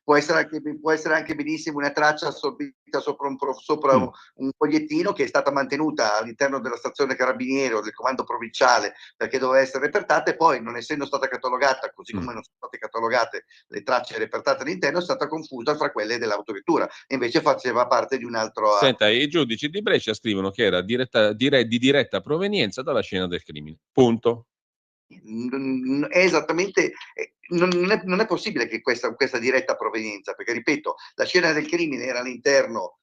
Può essere anche benissimo una traccia assorbita sopra un fogliettino che è stata mantenuta all'interno della stazione carabinieri o del comando provinciale perché doveva essere repertata, e poi, non essendo stata catalogata, così come non sono state catalogate le tracce repertate all'interno, è stata confusa fra quelle dell'autovettura e invece faceva parte di un altro... Senta, i giudici di Brescia scrivono che era di diretta provenienza dalla scena del crimine. Punto. È esattamente, non è possibile che questa diretta provenienza, perché ripeto, la scena del crimine era all'interno,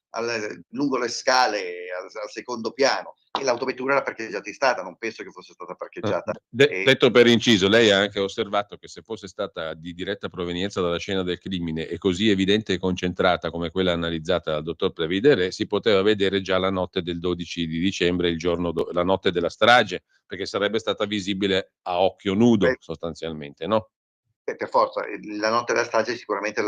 lungo le scale al secondo piano, e l'autovettura era parcheggiata in strada, non penso che fosse stata parcheggiata. Detto per inciso, lei ha anche osservato che se fosse stata di diretta provenienza dalla scena del crimine e così evidente e concentrata come quella analizzata dal dottor Previdere, si poteva vedere già la notte del 12 di dicembre, la notte della strage, perché sarebbe stata visibile a occhio nudo sostanzialmente, no? Per forza, la notte della strage sicuramente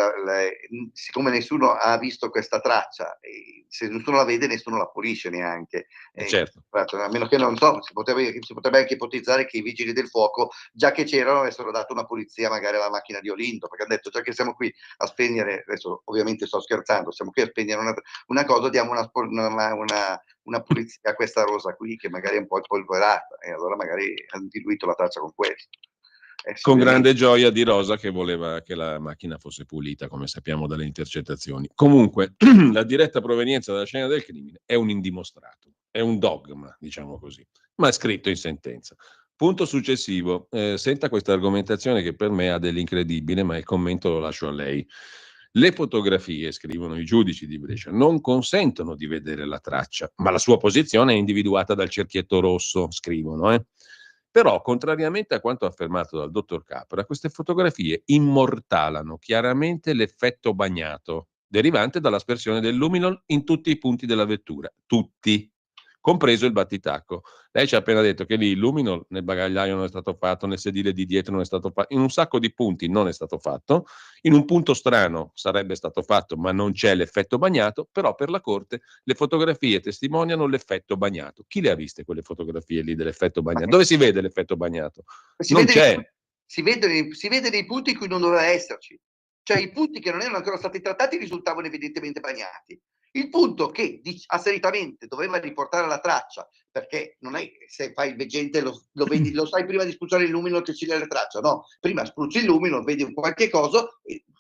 siccome nessuno ha visto questa traccia, e se nessuno la vede nessuno la pulisce neanche. Certo. A meno che non so, si potrebbe anche ipotizzare che i vigili del fuoco, già che c'erano, avessero dato una pulizia magari alla macchina di Olindo, perché hanno detto già che siamo qui a spegnere, adesso ovviamente sto scherzando, siamo qui a spegnere una cosa, diamo una pulizia a questa rosa qui che magari è un po' impolverata, e allora magari hanno diluito la traccia con questo. Con grande gioia di Rosa che voleva che la macchina fosse pulita, come sappiamo dalle intercettazioni. Comunque, la diretta provenienza dalla scena del crimine è un indimostrato, è un dogma, diciamo così, ma è scritto in sentenza. Punto successivo, senta questa argomentazione che per me ha dell'incredibile, ma il commento lo lascio a lei. Le fotografie, scrivono i giudici di Brescia, non consentono di vedere la traccia, ma la sua posizione è individuata dal cerchietto rosso, scrivono, Però, contrariamente a quanto affermato dal dottor Capra, queste fotografie immortalano chiaramente l'effetto bagnato derivante dall'aspersione del luminol in tutti i punti della vettura, tutti, compreso il battitacco. Lei ci ha appena detto che lì il luminol nel bagagliaio non è stato fatto, nel sedile di dietro non è stato fatto, in un sacco di punti non è stato fatto, in un punto strano sarebbe stato fatto, ma non c'è l'effetto bagnato, però per la Corte le fotografie testimoniano l'effetto bagnato. Chi le ha viste quelle fotografie lì dell'effetto bagnato? Dove si vede l'effetto bagnato? Non c'è. Si vede nei punti in cui non doveva esserci. Cioè i punti che non erano ancora stati trattati risultavano evidentemente bagnati. Il punto che asseritamente doveva riportare la traccia, perché non è se fai il veggente lo vedi, lo sai prima di spruzzare il lumino che ci sia la traccia, no, prima spruzzi il lumino, vedi un qualche cosa,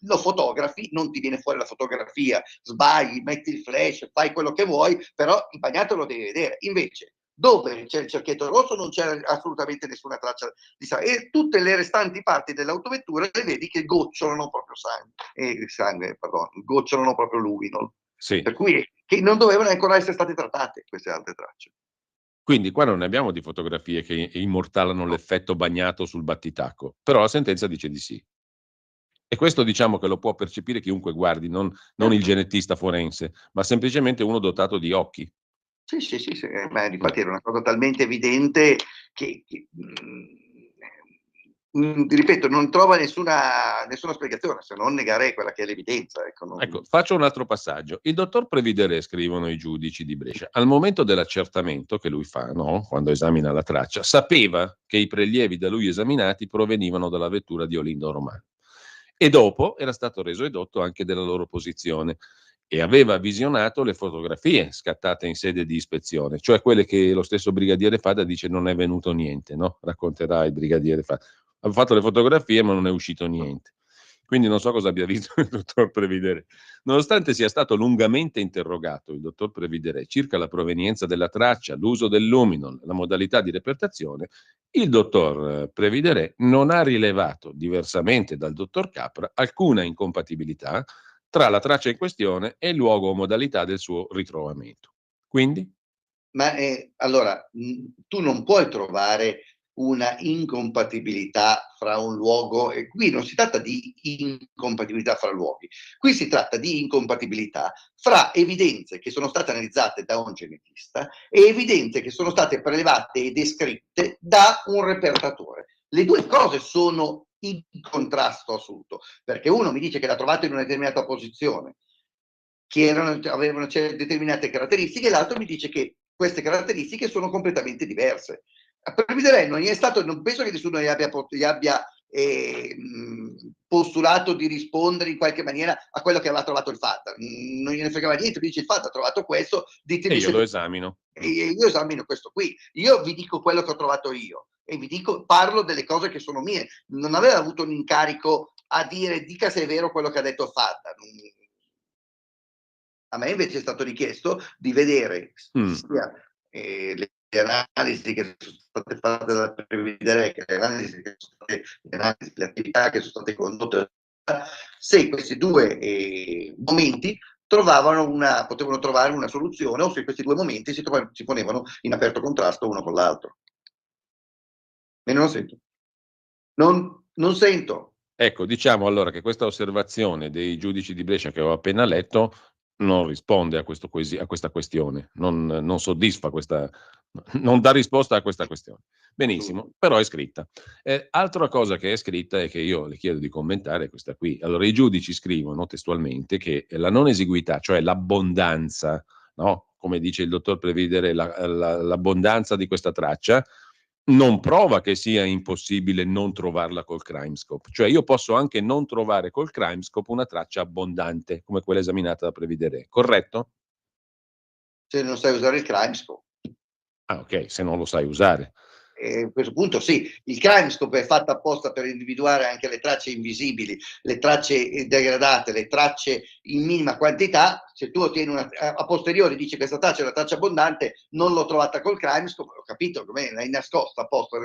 lo fotografi, non ti viene fuori la fotografia, sbagli, metti il flash, fai quello che vuoi, però il bagnato lo devi vedere. Invece dove c'è il cerchietto rosso non c'era assolutamente nessuna traccia di sangue, e tutte le restanti parti dell'autovettura le vedi che gocciolano proprio gocciolano proprio luminol. Sì. Per cui che non dovevano ancora essere state trattate queste altre tracce. Quindi qua non ne abbiamo di fotografie che immortalano l'effetto bagnato sul battitacco, però la sentenza dice di sì. E questo diciamo che lo può percepire chiunque guardi, non il genetista forense, ma semplicemente uno dotato di occhi. Sì, ma infatti era una cosa talmente evidente che ripeto, non trova nessuna spiegazione, se non negare quella che è l'evidenza. Ecco, faccio un altro passaggio. Il dottor Previdere, scrivono i giudici di Brescia, al momento dell'accertamento che lui fa, no? Quando esamina la traccia, sapeva che i prelievi da lui esaminati provenivano dalla vettura di Olindo Romano. E dopo era stato reso edotto anche della loro posizione e aveva visionato le fotografie scattate in sede di ispezione, cioè quelle che lo stesso brigadiere Fada dice non è venuto niente, no? Racconterà il brigadiere Fada. Ha fatto le fotografie ma non è uscito niente. Quindi non so cosa abbia visto il dottor Previdere. Nonostante sia stato lungamente interrogato il dottor Previdere circa la provenienza della traccia, l'uso del luminol, la modalità di repertazione, il dottor Previdere non ha rilevato, diversamente dal dottor Capra, alcuna incompatibilità tra la traccia in questione e il luogo o modalità del suo ritrovamento. Quindi? Ma allora, tu non puoi trovare una incompatibilità fra un luogo, e qui non si tratta di incompatibilità fra luoghi, qui si tratta di incompatibilità fra evidenze che sono state analizzate da un genetista e evidenze che sono state prelevate e descritte da un repertatore. Le due cose sono in contrasto assoluto, perché uno mi dice che l'ha trovato in una determinata posizione, che avevano determinate caratteristiche, e l'altro mi dice che queste caratteristiche sono completamente diverse. A Previdere non è stato, non penso che nessuno gli abbia postulato di rispondere in qualche maniera a quello che aveva trovato il FAT. Non gliene fregava niente, mi dice il FAT ha trovato questo, ditemi e io lo esamino. Io esamino questo qui, io vi dico quello che ho trovato io e vi dico, parlo delle cose che sono mie. Non aveva avuto un incarico a dire dica se è vero quello che ha detto il FAT. A me invece è stato richiesto di vedere sia le analisi che sono state fatte da Previdere, che le attività che sono state condotte, se questi due momenti potevano trovare una soluzione, o se questi due momenti si ponevano in aperto contrasto uno con l'altro. E non lo sento. Non sento. Ecco, diciamo allora che questa osservazione dei giudici di Brescia che ho appena letto non risponde a questa questione, non soddisfa non dà risposta a questa questione. Benissimo, però è scritta. Altra cosa che è scritta e che io le chiedo di commentare è questa qui. Allora, i giudici scrivono testualmente che la non esiguità, cioè l'abbondanza, no? Come dice il dottor Previdere, l'abbondanza di questa traccia non prova che sia impossibile non trovarla col Crimescope. Cioè io posso anche non trovare col Crimescope una traccia abbondante, come quella esaminata da Previdere, corretto? Se non sai usare il Crimescope. Ah, ok, se non lo sai usare. A questo punto sì, il Crimescope è fatto apposta per individuare anche le tracce invisibili, le tracce degradate, le tracce in minima quantità. Se tu ottieni a posteriori, dici questa traccia è una traccia abbondante, non l'ho trovata col Crimescope, ho capito come l'hai nascosta apposta,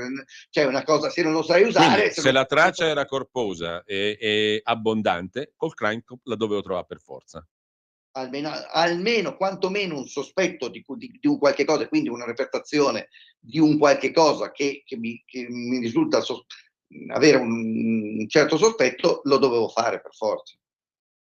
cioè una cosa, se non lo sai usare. Quindi, se la traccia era corposa e abbondante, col Crimescope la dovevo trovare per forza. Almeno quantomeno un sospetto di un qualche cosa, quindi una repertazione di un qualche cosa che mi risulta avere un certo sospetto, lo dovevo fare per forza.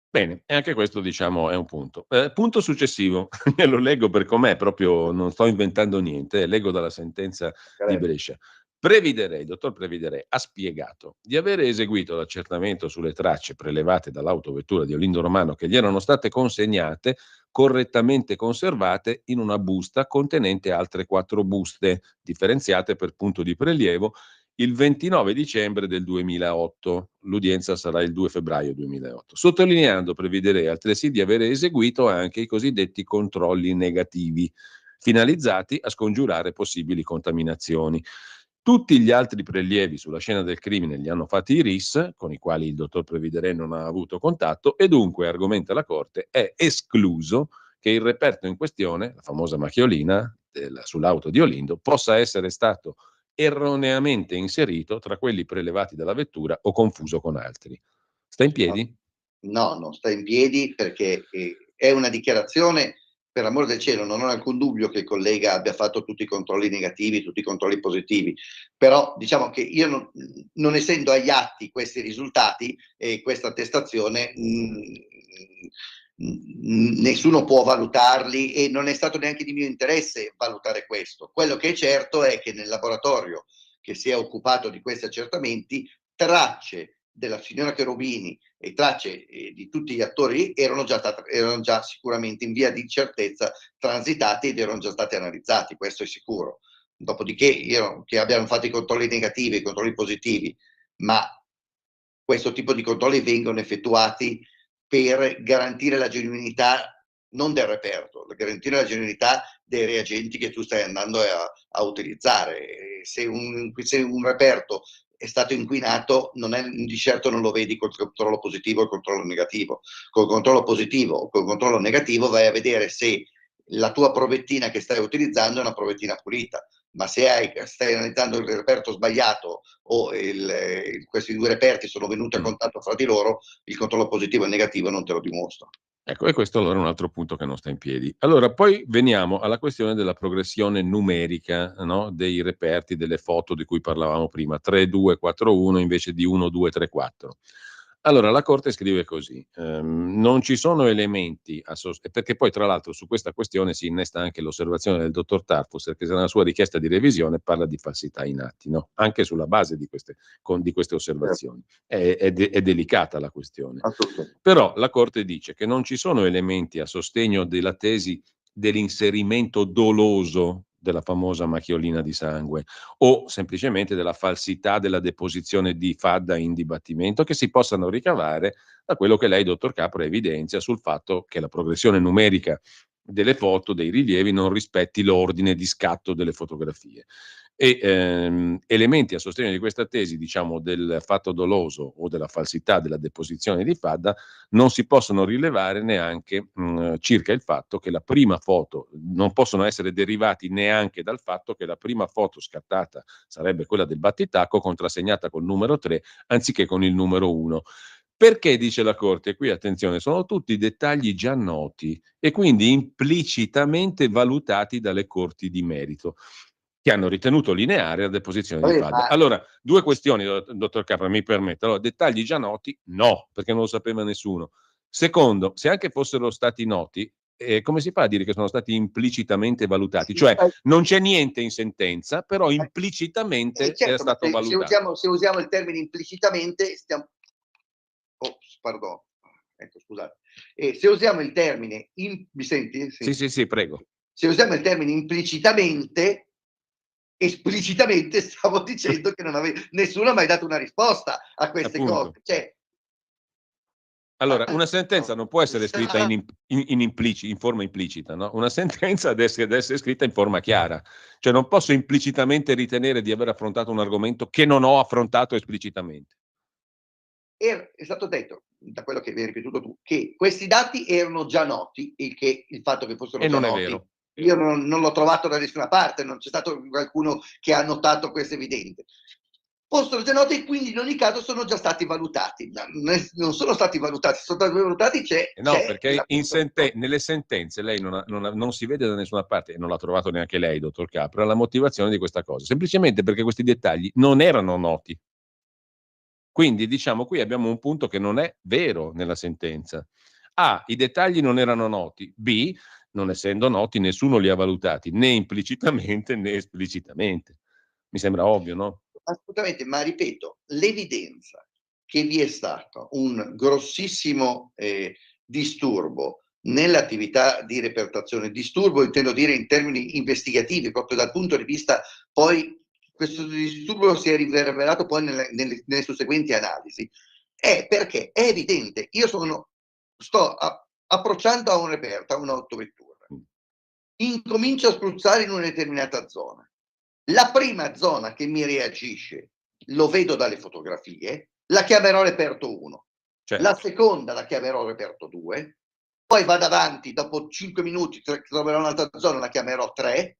Bene, e anche questo diciamo è un punto. Punto successivo, lo leggo per com'è, proprio non sto inventando niente, leggo dalla sentenza di Brescia. Dottor Previdere ha spiegato di avere eseguito l'accertamento sulle tracce prelevate dall'autovettura di Olindo Romano che gli erano state consegnate correttamente conservate in una busta contenente altre 4 buste differenziate per punto di prelievo il 29 dicembre del 2008. L'udienza sarà il 2 febbraio 2008. Sottolineando Previdere altresì di avere eseguito anche i cosiddetti controlli negativi, finalizzati a scongiurare possibili contaminazioni. Tutti gli altri prelievi sulla scena del crimine li hanno fatti i RIS, con i quali il dottor Previdere non ha avuto contatto, e dunque, argomenta la Corte, è escluso che il reperto in questione, la famosa macchiolina sull'auto di Olindo, possa essere stato erroneamente inserito tra quelli prelevati dalla vettura o confuso con altri. Sta in piedi? No, non sta in piedi perché è una dichiarazione, per l'amor del cielo, non ho alcun dubbio che il collega abbia fatto tutti i controlli negativi, tutti i controlli positivi, però diciamo che io non essendo agli atti questi risultati e questa attestazione, nessuno può valutarli e non è stato neanche di mio interesse valutare questo. Quello che è certo è che nel laboratorio che si è occupato di questi accertamenti, tracce della signora Cherubini e tracce di tutti gli attori erano già sicuramente in via di certezza transitati ed erano già stati analizzati, questo è sicuro. Dopodiché che abbiano fatto i controlli negativi, i controlli positivi, ma questo tipo di controlli vengono effettuati per garantire la genuinità non del reperto, per garantire la genuinità dei reagenti che tu stai andando a utilizzare. Se un reperto è stato inquinato, di certo non lo vedi col controllo positivo e il controllo negativo. Col controllo positivo o col controllo negativo vai a vedere se la tua provettina che stai utilizzando è una provettina pulita, ma se stai analizzando il reperto sbagliato o questi due reperti sono venuti a contatto fra di loro, il controllo positivo e negativo non te lo dimostra. Ecco, e questo allora è un altro punto che non sta in piedi. Allora, poi veniamo alla questione della progressione numerica, no? Dei reperti, delle foto di cui parlavamo prima, 3, 2, 4, 1 invece di 1, 2, 3, 4. Allora, la Corte scrive così, non ci sono elementi, perché poi tra l'altro su questa questione si innesta anche l'osservazione del dottor Tarfus, che nella sua richiesta di revisione parla di falsità in atti, no? Anche sulla base di queste osservazioni. È delicata la questione. Però la Corte dice che non ci sono elementi a sostegno della tesi dell'inserimento doloso della famosa macchiolina di sangue o semplicemente della falsità della deposizione di Fadda in dibattimento che si possano ricavare da quello che lei, dottor Capra, evidenzia sul fatto che la progressione numerica delle foto, dei rilievi, non rispetti l'ordine di scatto delle fotografie. E elementi a sostegno di questa tesi, diciamo, del fatto doloso o della falsità della deposizione di Fadda non si possono rilevare neanche circa il fatto che la prima foto, non possono essere derivati neanche dal fatto che la prima foto scattata sarebbe quella del battitacco contrassegnata col numero 3 anziché con il numero 1. Perché, dice la Corte, qui attenzione, sono tutti dettagli già noti e quindi implicitamente valutati dalle corti di merito, che hanno ritenuto lineare la deposizione di Falda. Ma Allora, due questioni, dottor Capra, mi permette. Allora, dettagli già noti? No, perché non lo sapeva nessuno. Secondo, se anche fossero stati noti, come si fa a dire che sono stati implicitamente valutati? sì, Cioè, non c'è niente in sentenza, però implicitamente era certo, ma stato valutato. se usiamo il termine implicitamente, stiamo... Ops, pardon. Ecco, scusate. Se usiamo il termine... Mi senti? Sì, sì, sì, prego. Se usiamo il termine implicitamente, esplicitamente stavo dicendo che nessuno ha mai dato una risposta a queste Appunto. cose. Cioè, allora, una sentenza non può essere scritta in forma implicita, no? Una sentenza deve essere scritta in forma chiara. Cioè non posso implicitamente ritenere di aver affrontato un argomento che non ho affrontato esplicitamente. è stato detto, da quello che hai ripetuto tu, che questi dati erano già noti, il fatto che fossero E già non è noti, vero. io non l'ho trovato da nessuna parte, non c'è stato qualcuno che ha notato questo evidente. Fossero già noti e quindi in ogni caso sono già stati valutati. Non sono stati valutati, sono stati valutati, No, c'è perché nelle sentenze lei non si vede da nessuna parte, e non l'ha trovato neanche lei, dottor Capra, la motivazione di questa cosa. Semplicemente perché questi dettagli non erano noti. Quindi, diciamo, qui abbiamo un punto che non è vero nella sentenza. A, i dettagli non erano noti. B, non essendo noti, nessuno li ha valutati, né implicitamente né esplicitamente. Mi sembra ovvio, no? Assolutamente, ma ripeto, l'evidenza che vi è stato un grossissimo disturbo nell'attività di repertazione, disturbo intendo dire in termini investigativi, proprio dal punto di vista poi, questo disturbo si è riverberato poi nelle susseguenti analisi, è perché è evidente, io sto approcciando a un reperto, a un'autovettura, incomincio a spruzzare in una determinata zona. La prima zona che mi reagisce, lo vedo dalle fotografie, la chiamerò reperto 1. Certo. La seconda la chiamerò reperto 2, poi vado avanti, dopo 5 minuti troverò un'altra zona, la chiamerò 3,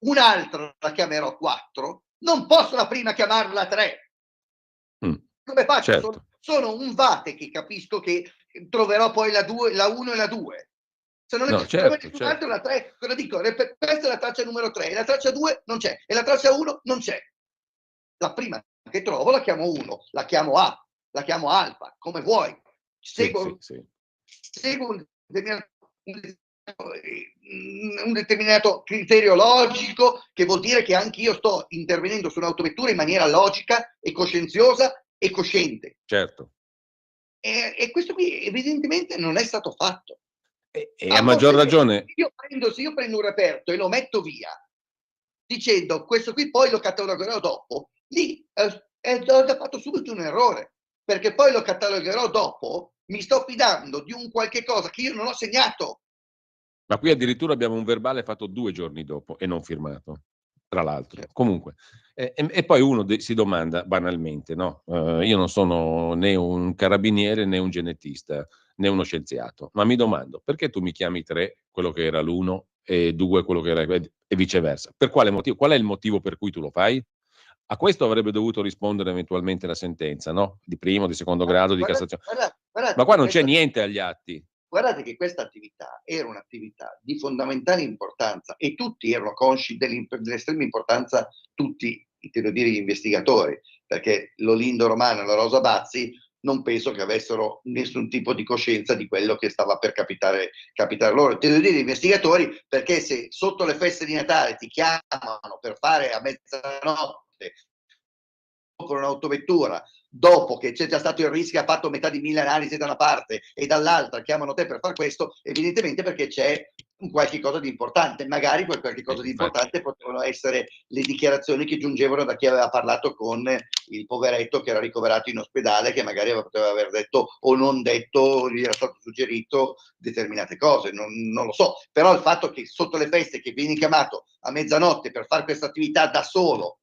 un'altra la chiamerò 4, non posso la prima chiamarla 3. Come faccio? Certo. Sono un vate che capisco che troverò poi la 2, la 1 e la 2. Se non No, è certo. la 3, cosa dico? Questa è la traccia numero 3, la traccia 2 non c'è, e la traccia 1 non c'è. La prima che trovo la chiamo 1, la chiamo A, la chiamo alfa, come vuoi. Seguo un determinato criterio logico, che vuol dire che anche io sto intervenendo su un'autovettura in maniera logica e coscienziosa e cosciente. Certo. E questo qui evidentemente non è stato fatto. E a maggior ragione. Se io prendo un reperto e lo metto via, dicendo questo qui poi lo catalogherò dopo, lì ho già fatto subito un errore, perché poi lo catalogherò dopo, mi sto fidando di un qualche cosa che io non ho segnato. Ma qui addirittura abbiamo un verbale fatto 2 giorni dopo e non firmato, tra l'altro. Comunque, e poi uno si domanda banalmente, no, io non sono né un carabiniere né un genetista né uno scienziato, ma mi domando: perché tu mi chiami 3 quello che era l'1 e 2 quello che era e viceversa? Per quale motivo? Qual è il motivo per cui tu lo fai? A questo avrebbe dovuto rispondere eventualmente la sentenza, no, di primo, di secondo grado, di Cassazione. Ma qua non c'è niente agli atti. Guardate che questa attività era un'attività di fondamentale importanza e tutti erano consci dell'estrema importanza, tutti, intendo dire gli investigatori, perché l'Olindo Romano e la Rosa Bazzi non penso che avessero nessun tipo di coscienza di quello che stava per capitare loro. Intendo dire gli investigatori, perché se sotto le feste di Natale ti chiamano per fare a mezzanotte con un'autovettura, dopo che c'è già stato il rischio, ha fatto metà di 1000 analisi da una parte e dall'altra chiamano te per fare questo, evidentemente perché c'è un qualche cosa di importante. Magari quel qualche cosa di importante potevano essere le dichiarazioni che giungevano da chi aveva parlato con il poveretto che era ricoverato in ospedale, che magari poteva aver detto o non detto, gli era stato suggerito determinate cose, non lo so. Però il fatto che sotto le feste che vieni chiamato a mezzanotte per fare questa attività da solo,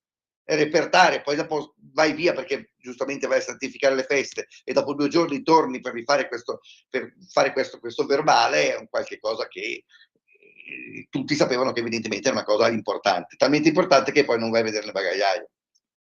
repertare, poi dopo vai via perché giustamente vai a santificare le feste e dopo 2 giorni torni per rifare questo verbale, è un qualche cosa che tutti sapevano che evidentemente era una cosa importante, talmente importante che poi non vai a vedere le bagagliaie.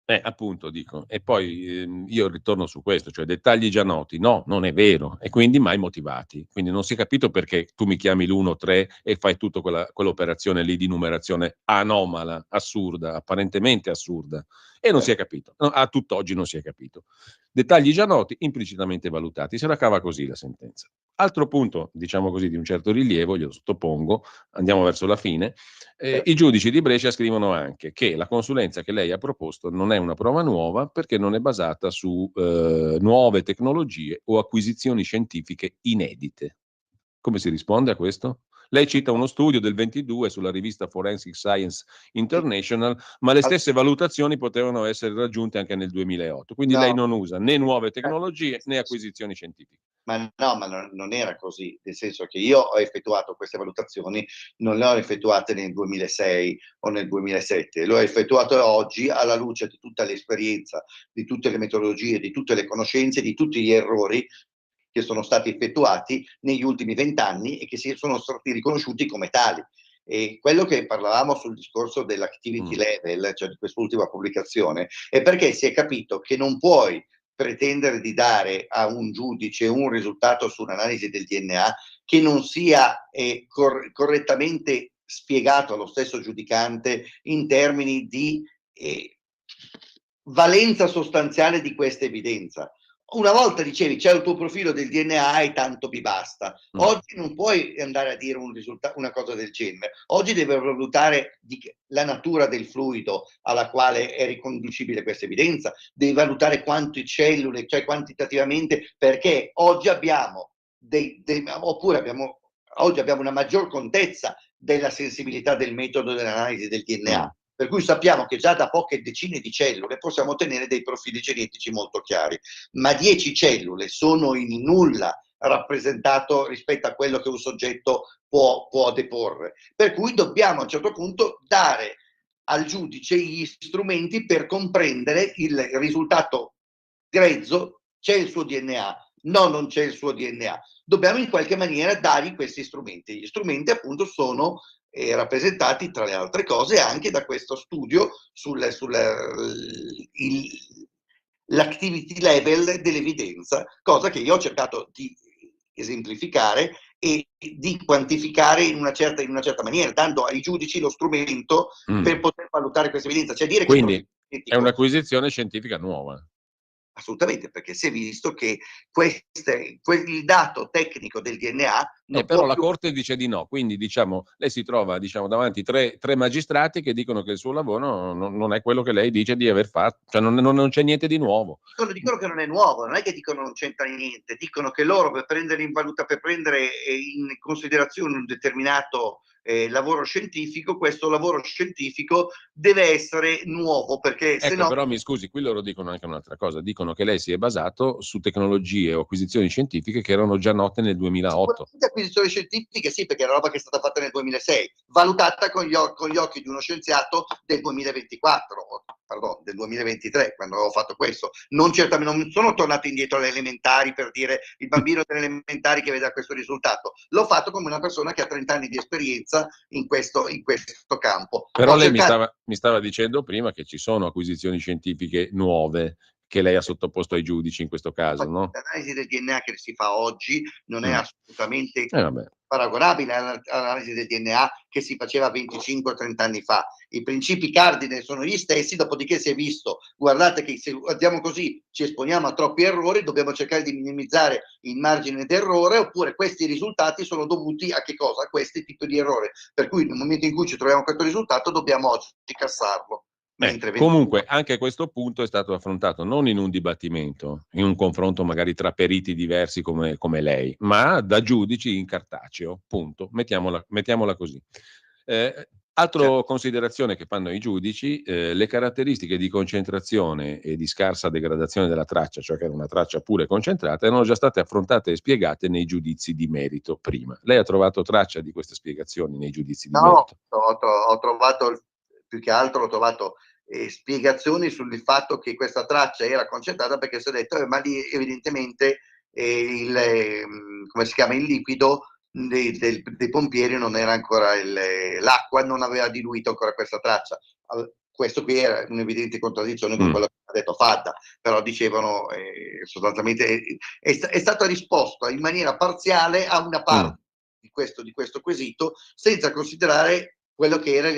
Appunto dico. E poi io ritorno su questo, cioè dettagli già noti. No, non è vero. E quindi mai motivati. Quindi non si è capito perché tu mi chiami l'1-3 e fai tutta quell'operazione lì di numerazione anomala, assurda, apparentemente assurda. E non si è capito. No, a tutt'oggi non si è capito. Dettagli già noti, implicitamente valutati. Se la cava così la sentenza. Altro punto, diciamo così, di un certo rilievo, glielo sottopongo, andiamo verso la fine. I giudici di Brescia scrivono anche che la consulenza che lei ha proposto non è una prova nuova perché non è basata su nuove tecnologie o acquisizioni scientifiche inedite. Come si risponde a questo? Lei cita uno studio del 22 sulla rivista Forensic Science International, ma le stesse valutazioni potevano essere raggiunte anche nel 2008. Quindi lei No. non usa né nuove tecnologie né acquisizioni scientifiche. Ma no, non era così, nel senso che io ho effettuato queste valutazioni, non le ho effettuate nel 2006 o nel 2007, le ho effettuate oggi alla luce di tutta l'esperienza, di tutte le metodologie, di tutte le conoscenze, di tutti gli errori che sono stati effettuati negli ultimi 20 anni e che sono stati riconosciuti come tali. E quello che parlavamo sul discorso dell'activity level, cioè di quest'ultima pubblicazione, è perché si è capito che non puoi pretendere di dare a un giudice un risultato su un'analisi del DNA che non sia correttamente spiegato allo stesso giudicante in termini di valenza sostanziale di questa evidenza. Una volta dicevi c'è il tuo profilo del DNA e tanto mi basta. Oggi non puoi andare a dire una cosa del genere. Oggi devi valutare la natura del fluido alla quale è riconducibile questa evidenza, devi valutare quante cellule, cioè quantitativamente, perché oggi abbiamo oggi abbiamo una maggior contezza della sensibilità del metodo dell'analisi del DNA. Per cui sappiamo che già da poche decine di cellule possiamo ottenere dei profili genetici molto chiari, ma 10 cellule sono in nulla rappresentato rispetto a quello che un soggetto può deporre. Per cui dobbiamo a un certo punto dare al giudice gli strumenti per comprendere il risultato grezzo, c'è il suo DNA, no, non c'è il suo DNA. Dobbiamo in qualche maniera dargli questi strumenti. Gli strumenti appunto sono rappresentati tra le altre cose anche da questo studio sull'activity level dell'evidenza, cosa che io ho cercato di esemplificare e di quantificare in una certa maniera, dando ai giudici lo strumento per poter valutare questa evidenza. Cioè dire Quindi che è un'acquisizione scientifica nuova. Assolutamente, perché si è visto che il dato tecnico del DNA non però può la più... Corte dice di no, quindi diciamo, lei si trova davanti tre magistrati che dicono che il suo lavoro non è quello che lei dice di aver fatto, cioè non c'è niente di nuovo. Dicono che non è nuovo, non è che dicono non c'entra niente, dicono che loro per prendere in considerazione un determinato lavoro scientifico, questo lavoro scientifico deve essere nuovo, perché se no... Però mi scusi, qui loro dicono anche un'altra cosa, dicono che lei si è basato su tecnologie o acquisizioni scientifiche che erano già note nel 2008. Acquisizioni scientifiche sì, perché è una roba che è stata fatta nel 2006, valutata con gli occhi di uno scienziato del 2024, pardon, del 2023, quando ho fatto questo. Non sono tornato indietro alle elementari per dire il bambino delle elementari che vede questo risultato. L'ho fatto come una persona che ha 30 anni di esperienza in questo campo. Però lei mi stava dicendo prima che ci sono acquisizioni scientifiche nuove che lei ha sottoposto ai giudici in questo caso, no? L'analisi del DNA che si fa oggi non è assolutamente vabbè. paragonabile all'analisi del DNA che si faceva 25 o 30 anni fa. I principi cardine sono gli stessi, dopodiché si è visto, guardate che se andiamo così ci esponiamo a troppi errori, dobbiamo cercare di minimizzare il margine d'errore, oppure questi risultati sono dovuti a che cosa? A questi tipi di errore. Per cui nel momento in cui ci troviamo questo risultato dobbiamo oggi cassarlo. Comunque anche a questo punto è stato affrontato non in un dibattimento, in un confronto magari tra periti diversi come lei, ma da giudici in cartaceo, punto. Mettiamola così. Altra considerazione che fanno i giudici, le caratteristiche di concentrazione e di scarsa degradazione della traccia, cioè che era una traccia pure concentrata, erano già state affrontate e spiegate nei giudizi di merito prima. Lei ha trovato traccia di queste spiegazioni nei giudizi di merito? No, ho trovato, più che altro ho trovato spiegazioni sul fatto che questa traccia era concentrata, perché si è detto ma lì evidentemente come si chiama, il liquido dei pompieri non era ancora l'acqua non aveva diluito ancora questa traccia. questo qui era un'evidente contraddizione con quello che ha detto Fadda, però dicevano sostanzialmente è stato risposto in maniera parziale a una parte di questo quesito, senza considerare quello che era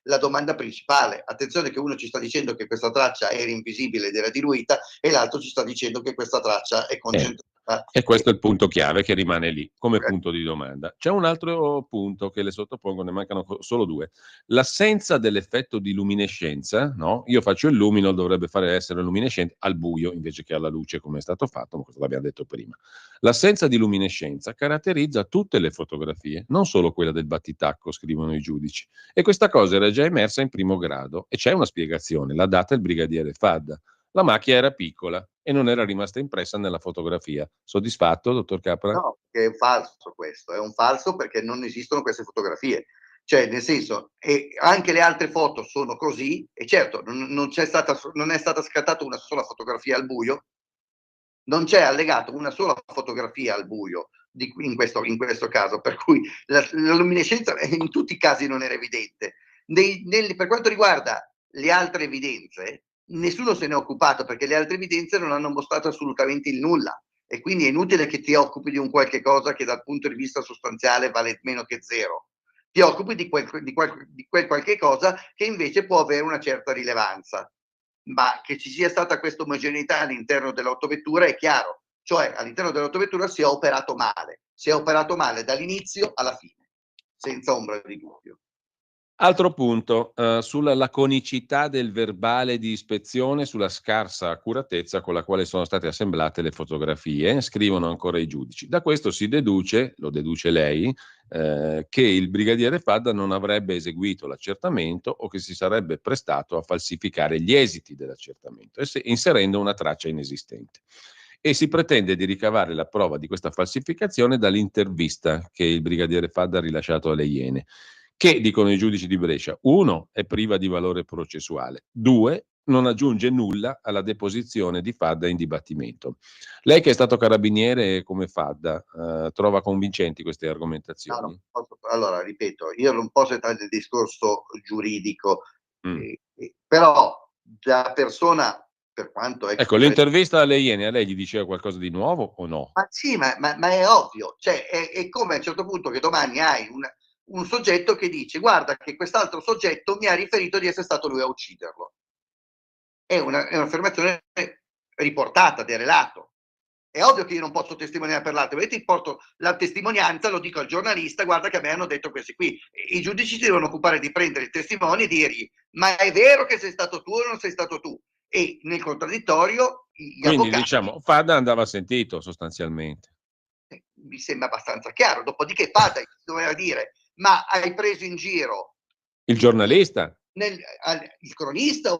la domanda principale. Attenzione che uno ci sta dicendo che questa traccia era invisibile ed era diluita, e l'altro ci sta dicendo che questa traccia è concentrata. E questo è il punto chiave che rimane lì come punto di domanda. C'è un altro punto che le sottopongo, ne mancano solo due. L'assenza dell'effetto di luminescenza, no? Io faccio il lumino, dovrebbe essere luminescente al buio invece che alla luce, come è stato fatto, ma questo l'abbiamo detto prima. L'assenza di luminescenza caratterizza tutte le fotografie, non solo quella del battitacco, scrivono i giudici. E questa cosa era già emersa in primo grado, e c'è una spiegazione, l'ha data il brigadiere Fadda. La macchia era piccola e non era rimasta impressa nella fotografia. Soddisfatto, dottor Capra? No, è un falso questo, è un falso perché non esistono queste fotografie. Cioè, nel senso, e anche le altre foto sono così, e certo, non è stata scattata una sola fotografia al buio, non c'è allegato una sola fotografia al buio in questo caso, per cui la luminescenza in tutti i casi non era evidente. Per quanto riguarda le altre evidenze, nessuno se ne è occupato, perché le altre evidenze non hanno mostrato assolutamente il nulla, e quindi è inutile che ti occupi di un qualche cosa che dal punto di vista sostanziale vale meno che zero. Ti occupi di quel qualche cosa che invece può avere una certa rilevanza. Ma che ci sia stata questa omogeneità all'interno dell'autovettura è chiaro, cioè all'interno dell'autovettura si è operato male dall'inizio alla fine, senza ombra di dubbio. Altro punto, sulla laconicità del verbale di ispezione, sulla scarsa accuratezza con la quale sono state assemblate le fotografie, scrivono ancora i giudici. Da questo si deduce, lo deduce lei, che il brigadiere Fadda non avrebbe eseguito l'accertamento o che si sarebbe prestato a falsificare gli esiti dell'accertamento, inserendo una traccia inesistente. E si pretende di ricavare la prova di questa falsificazione dall'intervista che il brigadiere Fadda ha rilasciato alle Iene, che, dicono i giudici di Brescia, 1, è priva di valore processuale, 2, non aggiunge nulla alla deposizione di Fadda in dibattimento. Lei, che è stato carabiniere come Fadda, trova convincenti queste argomentazioni? Allora, ripeto, io non posso entrare nel discorso giuridico, però da persona, per quanto ecco, l'intervista alle Iene a lei gli diceva qualcosa di nuovo o no? Ma sì, ma è ovvio, cioè è come a un certo punto che domani hai un soggetto che dice: guarda che quest'altro soggetto mi ha riferito di essere stato lui a ucciderlo. È un'affermazione riportata, del relato. È ovvio che io non posso testimoniare per l'altro, ti porto la testimonianza, lo dico al giornalista: guarda che a me hanno detto questi qui. I giudici si devono occupare di prendere il testimone e dirgli: ma è vero che sei stato tu o non sei stato tu? E nel contraddittorio gli Quindi avvocati, diciamo, Fadda andava sentito sostanzialmente. mi sembra abbastanza chiaro. Dopodiché Fadda doveva dire: ma hai preso in giro Il giornalista? il cronista o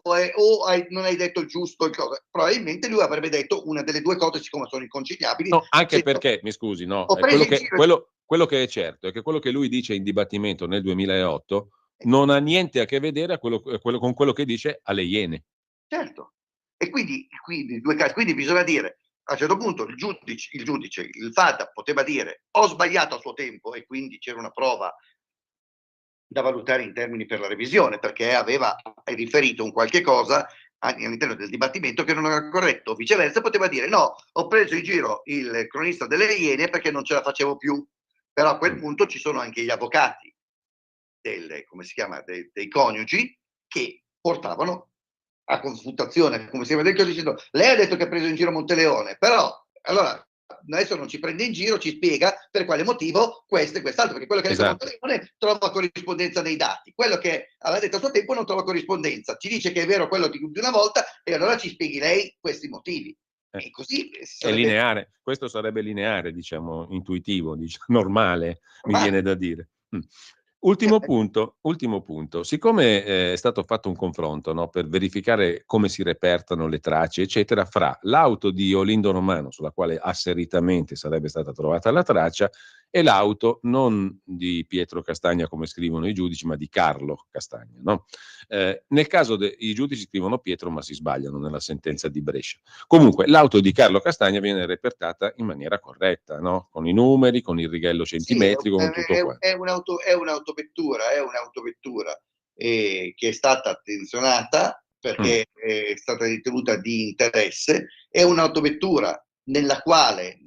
non hai detto il giusto? Probabilmente lui avrebbe detto una delle due cose, siccome sono inconciliabili. No, anche perché, mi scusi, no, quello che è certo è che quello che lui dice in dibattimento nel 2008 non ha niente a che vedere con quello che dice alle Iene. Certo. E quindi due casi. Quindi bisogna dire, a un certo punto il giudice, il Fadda poteva dire: ho sbagliato a suo tempo, e quindi c'era una prova da valutare in termini per la revisione, perché aveva riferito un qualche cosa all'interno del dibattimento che non era corretto. Viceversa poteva dire: no, ho preso in giro il cronista delle Iene perché non ce la facevo più. Però a quel punto ci sono anche gli avvocati dei coniugi, che portavano a confutazione, come si vede, dicendo: lei ha detto che ha preso in giro Monteleone, però allora adesso non ci prende in giro, ci spiega per quale motivo questo e quest'altro, perché quello che ha detto Monteleone trova corrispondenza nei dati, quello che aveva detto a suo tempo non trova corrispondenza, ci dice che è vero quello di una volta, e allora ci spieghi lei questi motivi. E così è lineare, questo sarebbe lineare, diciamo, intuitivo, normale, mi viene da dire. Ultimo punto. Siccome è stato fatto un confronto, no, per verificare come si repertano le tracce, eccetera, fra l'auto di Olindo Romano, sulla quale asseritamente sarebbe stata trovata la traccia, e l'auto non di Pietro Castagna, come scrivono i giudici, ma di Carlo Castagna. No? Nel caso i giudici scrivono Pietro, ma si sbagliano nella sentenza di Brescia. Comunque, l'auto di Carlo Castagna viene repertata in maniera corretta, no? Con i numeri, con il righello centimetrico, con tutto quanto. È un'autovettura. che è stata attenzionata perché è stata ritenuta di interesse, è un'autovettura nella quale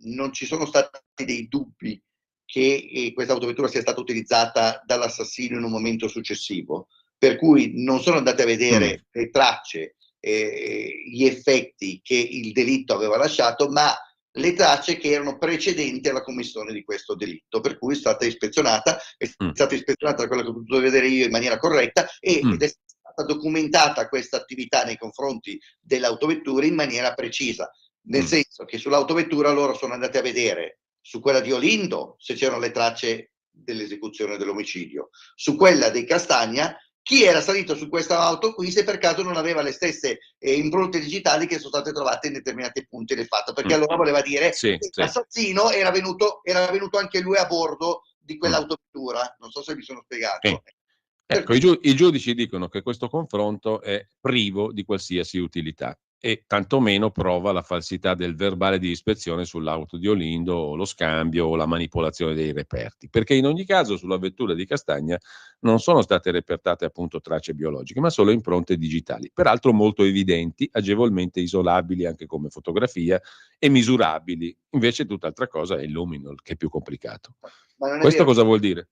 non ci sono stati dei dubbi che questa autovettura sia stata utilizzata dall'assassino in un momento successivo, per cui non sono andate a vedere le tracce, gli effetti che il delitto aveva lasciato, ma le tracce che erano precedenti alla commissione di questo delitto, per cui è stata ispezionata da quello che ho potuto vedere io in maniera corretta ed è stata documentata questa attività nei confronti dell'autovettura in maniera precisa, nel senso che sull'autovettura loro sono andati a vedere su quella di Olindo se c'erano le tracce dell'esecuzione dell'omicidio, su quella dei Castagna chi era salito su questa auto qui se per caso non aveva le stesse impronte digitali che sono state trovate in determinati punti del fatto, perché allora voleva dire che l'assassino era venuto anche lui a bordo di quell'autovettura. Non so se mi sono spiegato. Ecco, i giudici dicono che questo confronto è privo di qualsiasi utilità e tantomeno prova la falsità del verbale di ispezione sull'auto di Olindo o lo scambio o la manipolazione dei reperti, perché in ogni caso sulla vettura di Castagna non sono state repertate appunto tracce biologiche, ma solo impronte digitali, peraltro molto evidenti, agevolmente isolabili anche come fotografia e misurabili. Invece tutt'altra cosa è il luminol, che è più complicato. Ma non è Questo vero. cosa vuol dire?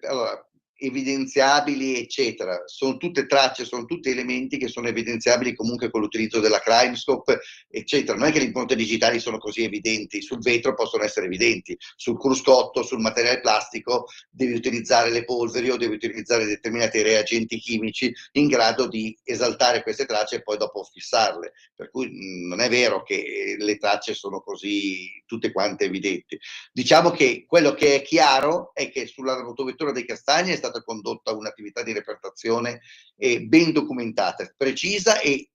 Allora, evidenziabili eccetera, sono tutte tracce, sono tutti elementi che sono evidenziabili comunque con l'utilizzo della Crimescope eccetera. Non è che le impronte digitali sono così evidenti, sul vetro possono essere evidenti, sul cruscotto, sul materiale plastico devi utilizzare le polveri o devi utilizzare determinati reagenti chimici in grado di esaltare queste tracce e poi dopo fissarle, per cui non è vero che le tracce sono così tutte quante evidenti. Diciamo che quello che è chiaro è che sulla autovettura dei Castagni è stata condotta un'attività di repertazione ben documentata, precisa e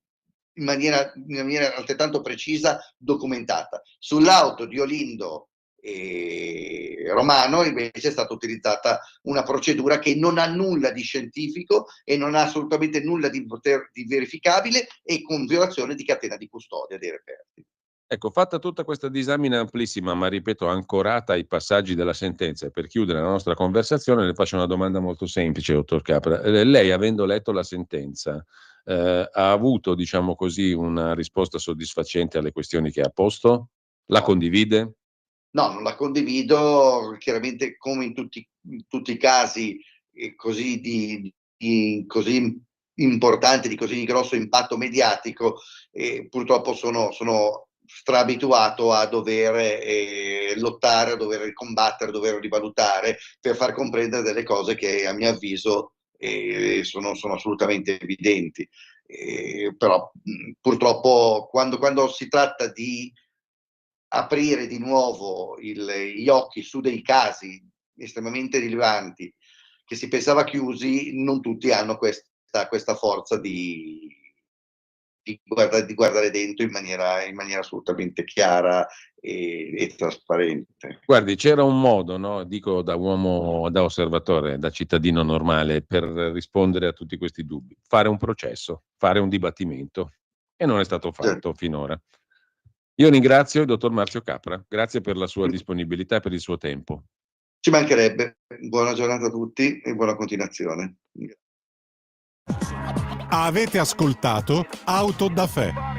in maniera altrettanto precisa documentata. Sull'auto di Olindo e Romano invece è stata utilizzata una procedura che non ha nulla di scientifico e non ha assolutamente nulla di verificabile e con violazione di catena di custodia dei reperti. Ecco, fatta tutta questa disamina amplissima, ma ripeto ancorata ai passaggi della sentenza, e per chiudere la nostra conversazione le faccio una domanda molto semplice, dottor Capra. Lei, avendo letto la sentenza, ha avuto, diciamo così, una risposta soddisfacente alle questioni che ha posto? La condivide? No, non la condivido, chiaramente come in tutti i casi così così importanti, di così grosso impatto mediatico, purtroppo sono straabituato a dover lottare, a dover combattere, a dover rivalutare per far comprendere delle cose che a mio avviso sono assolutamente evidenti. Però purtroppo quando si tratta di aprire di nuovo gli occhi su dei casi estremamente rilevanti che si pensava chiusi, non tutti hanno questa forza di guardare dentro in maniera assolutamente chiara e trasparente. Guardi, c'era un modo, no? Dico da uomo, da osservatore, da cittadino normale, per rispondere a tutti questi dubbi. Fare un processo, fare un dibattimento. E non è stato fatto finora. Io ringrazio il dottor Marzio Capra, grazie per la sua disponibilità e per il suo tempo. Ci mancherebbe. Buona giornata a tutti e buona continuazione. Avete ascoltato Auto da Fè.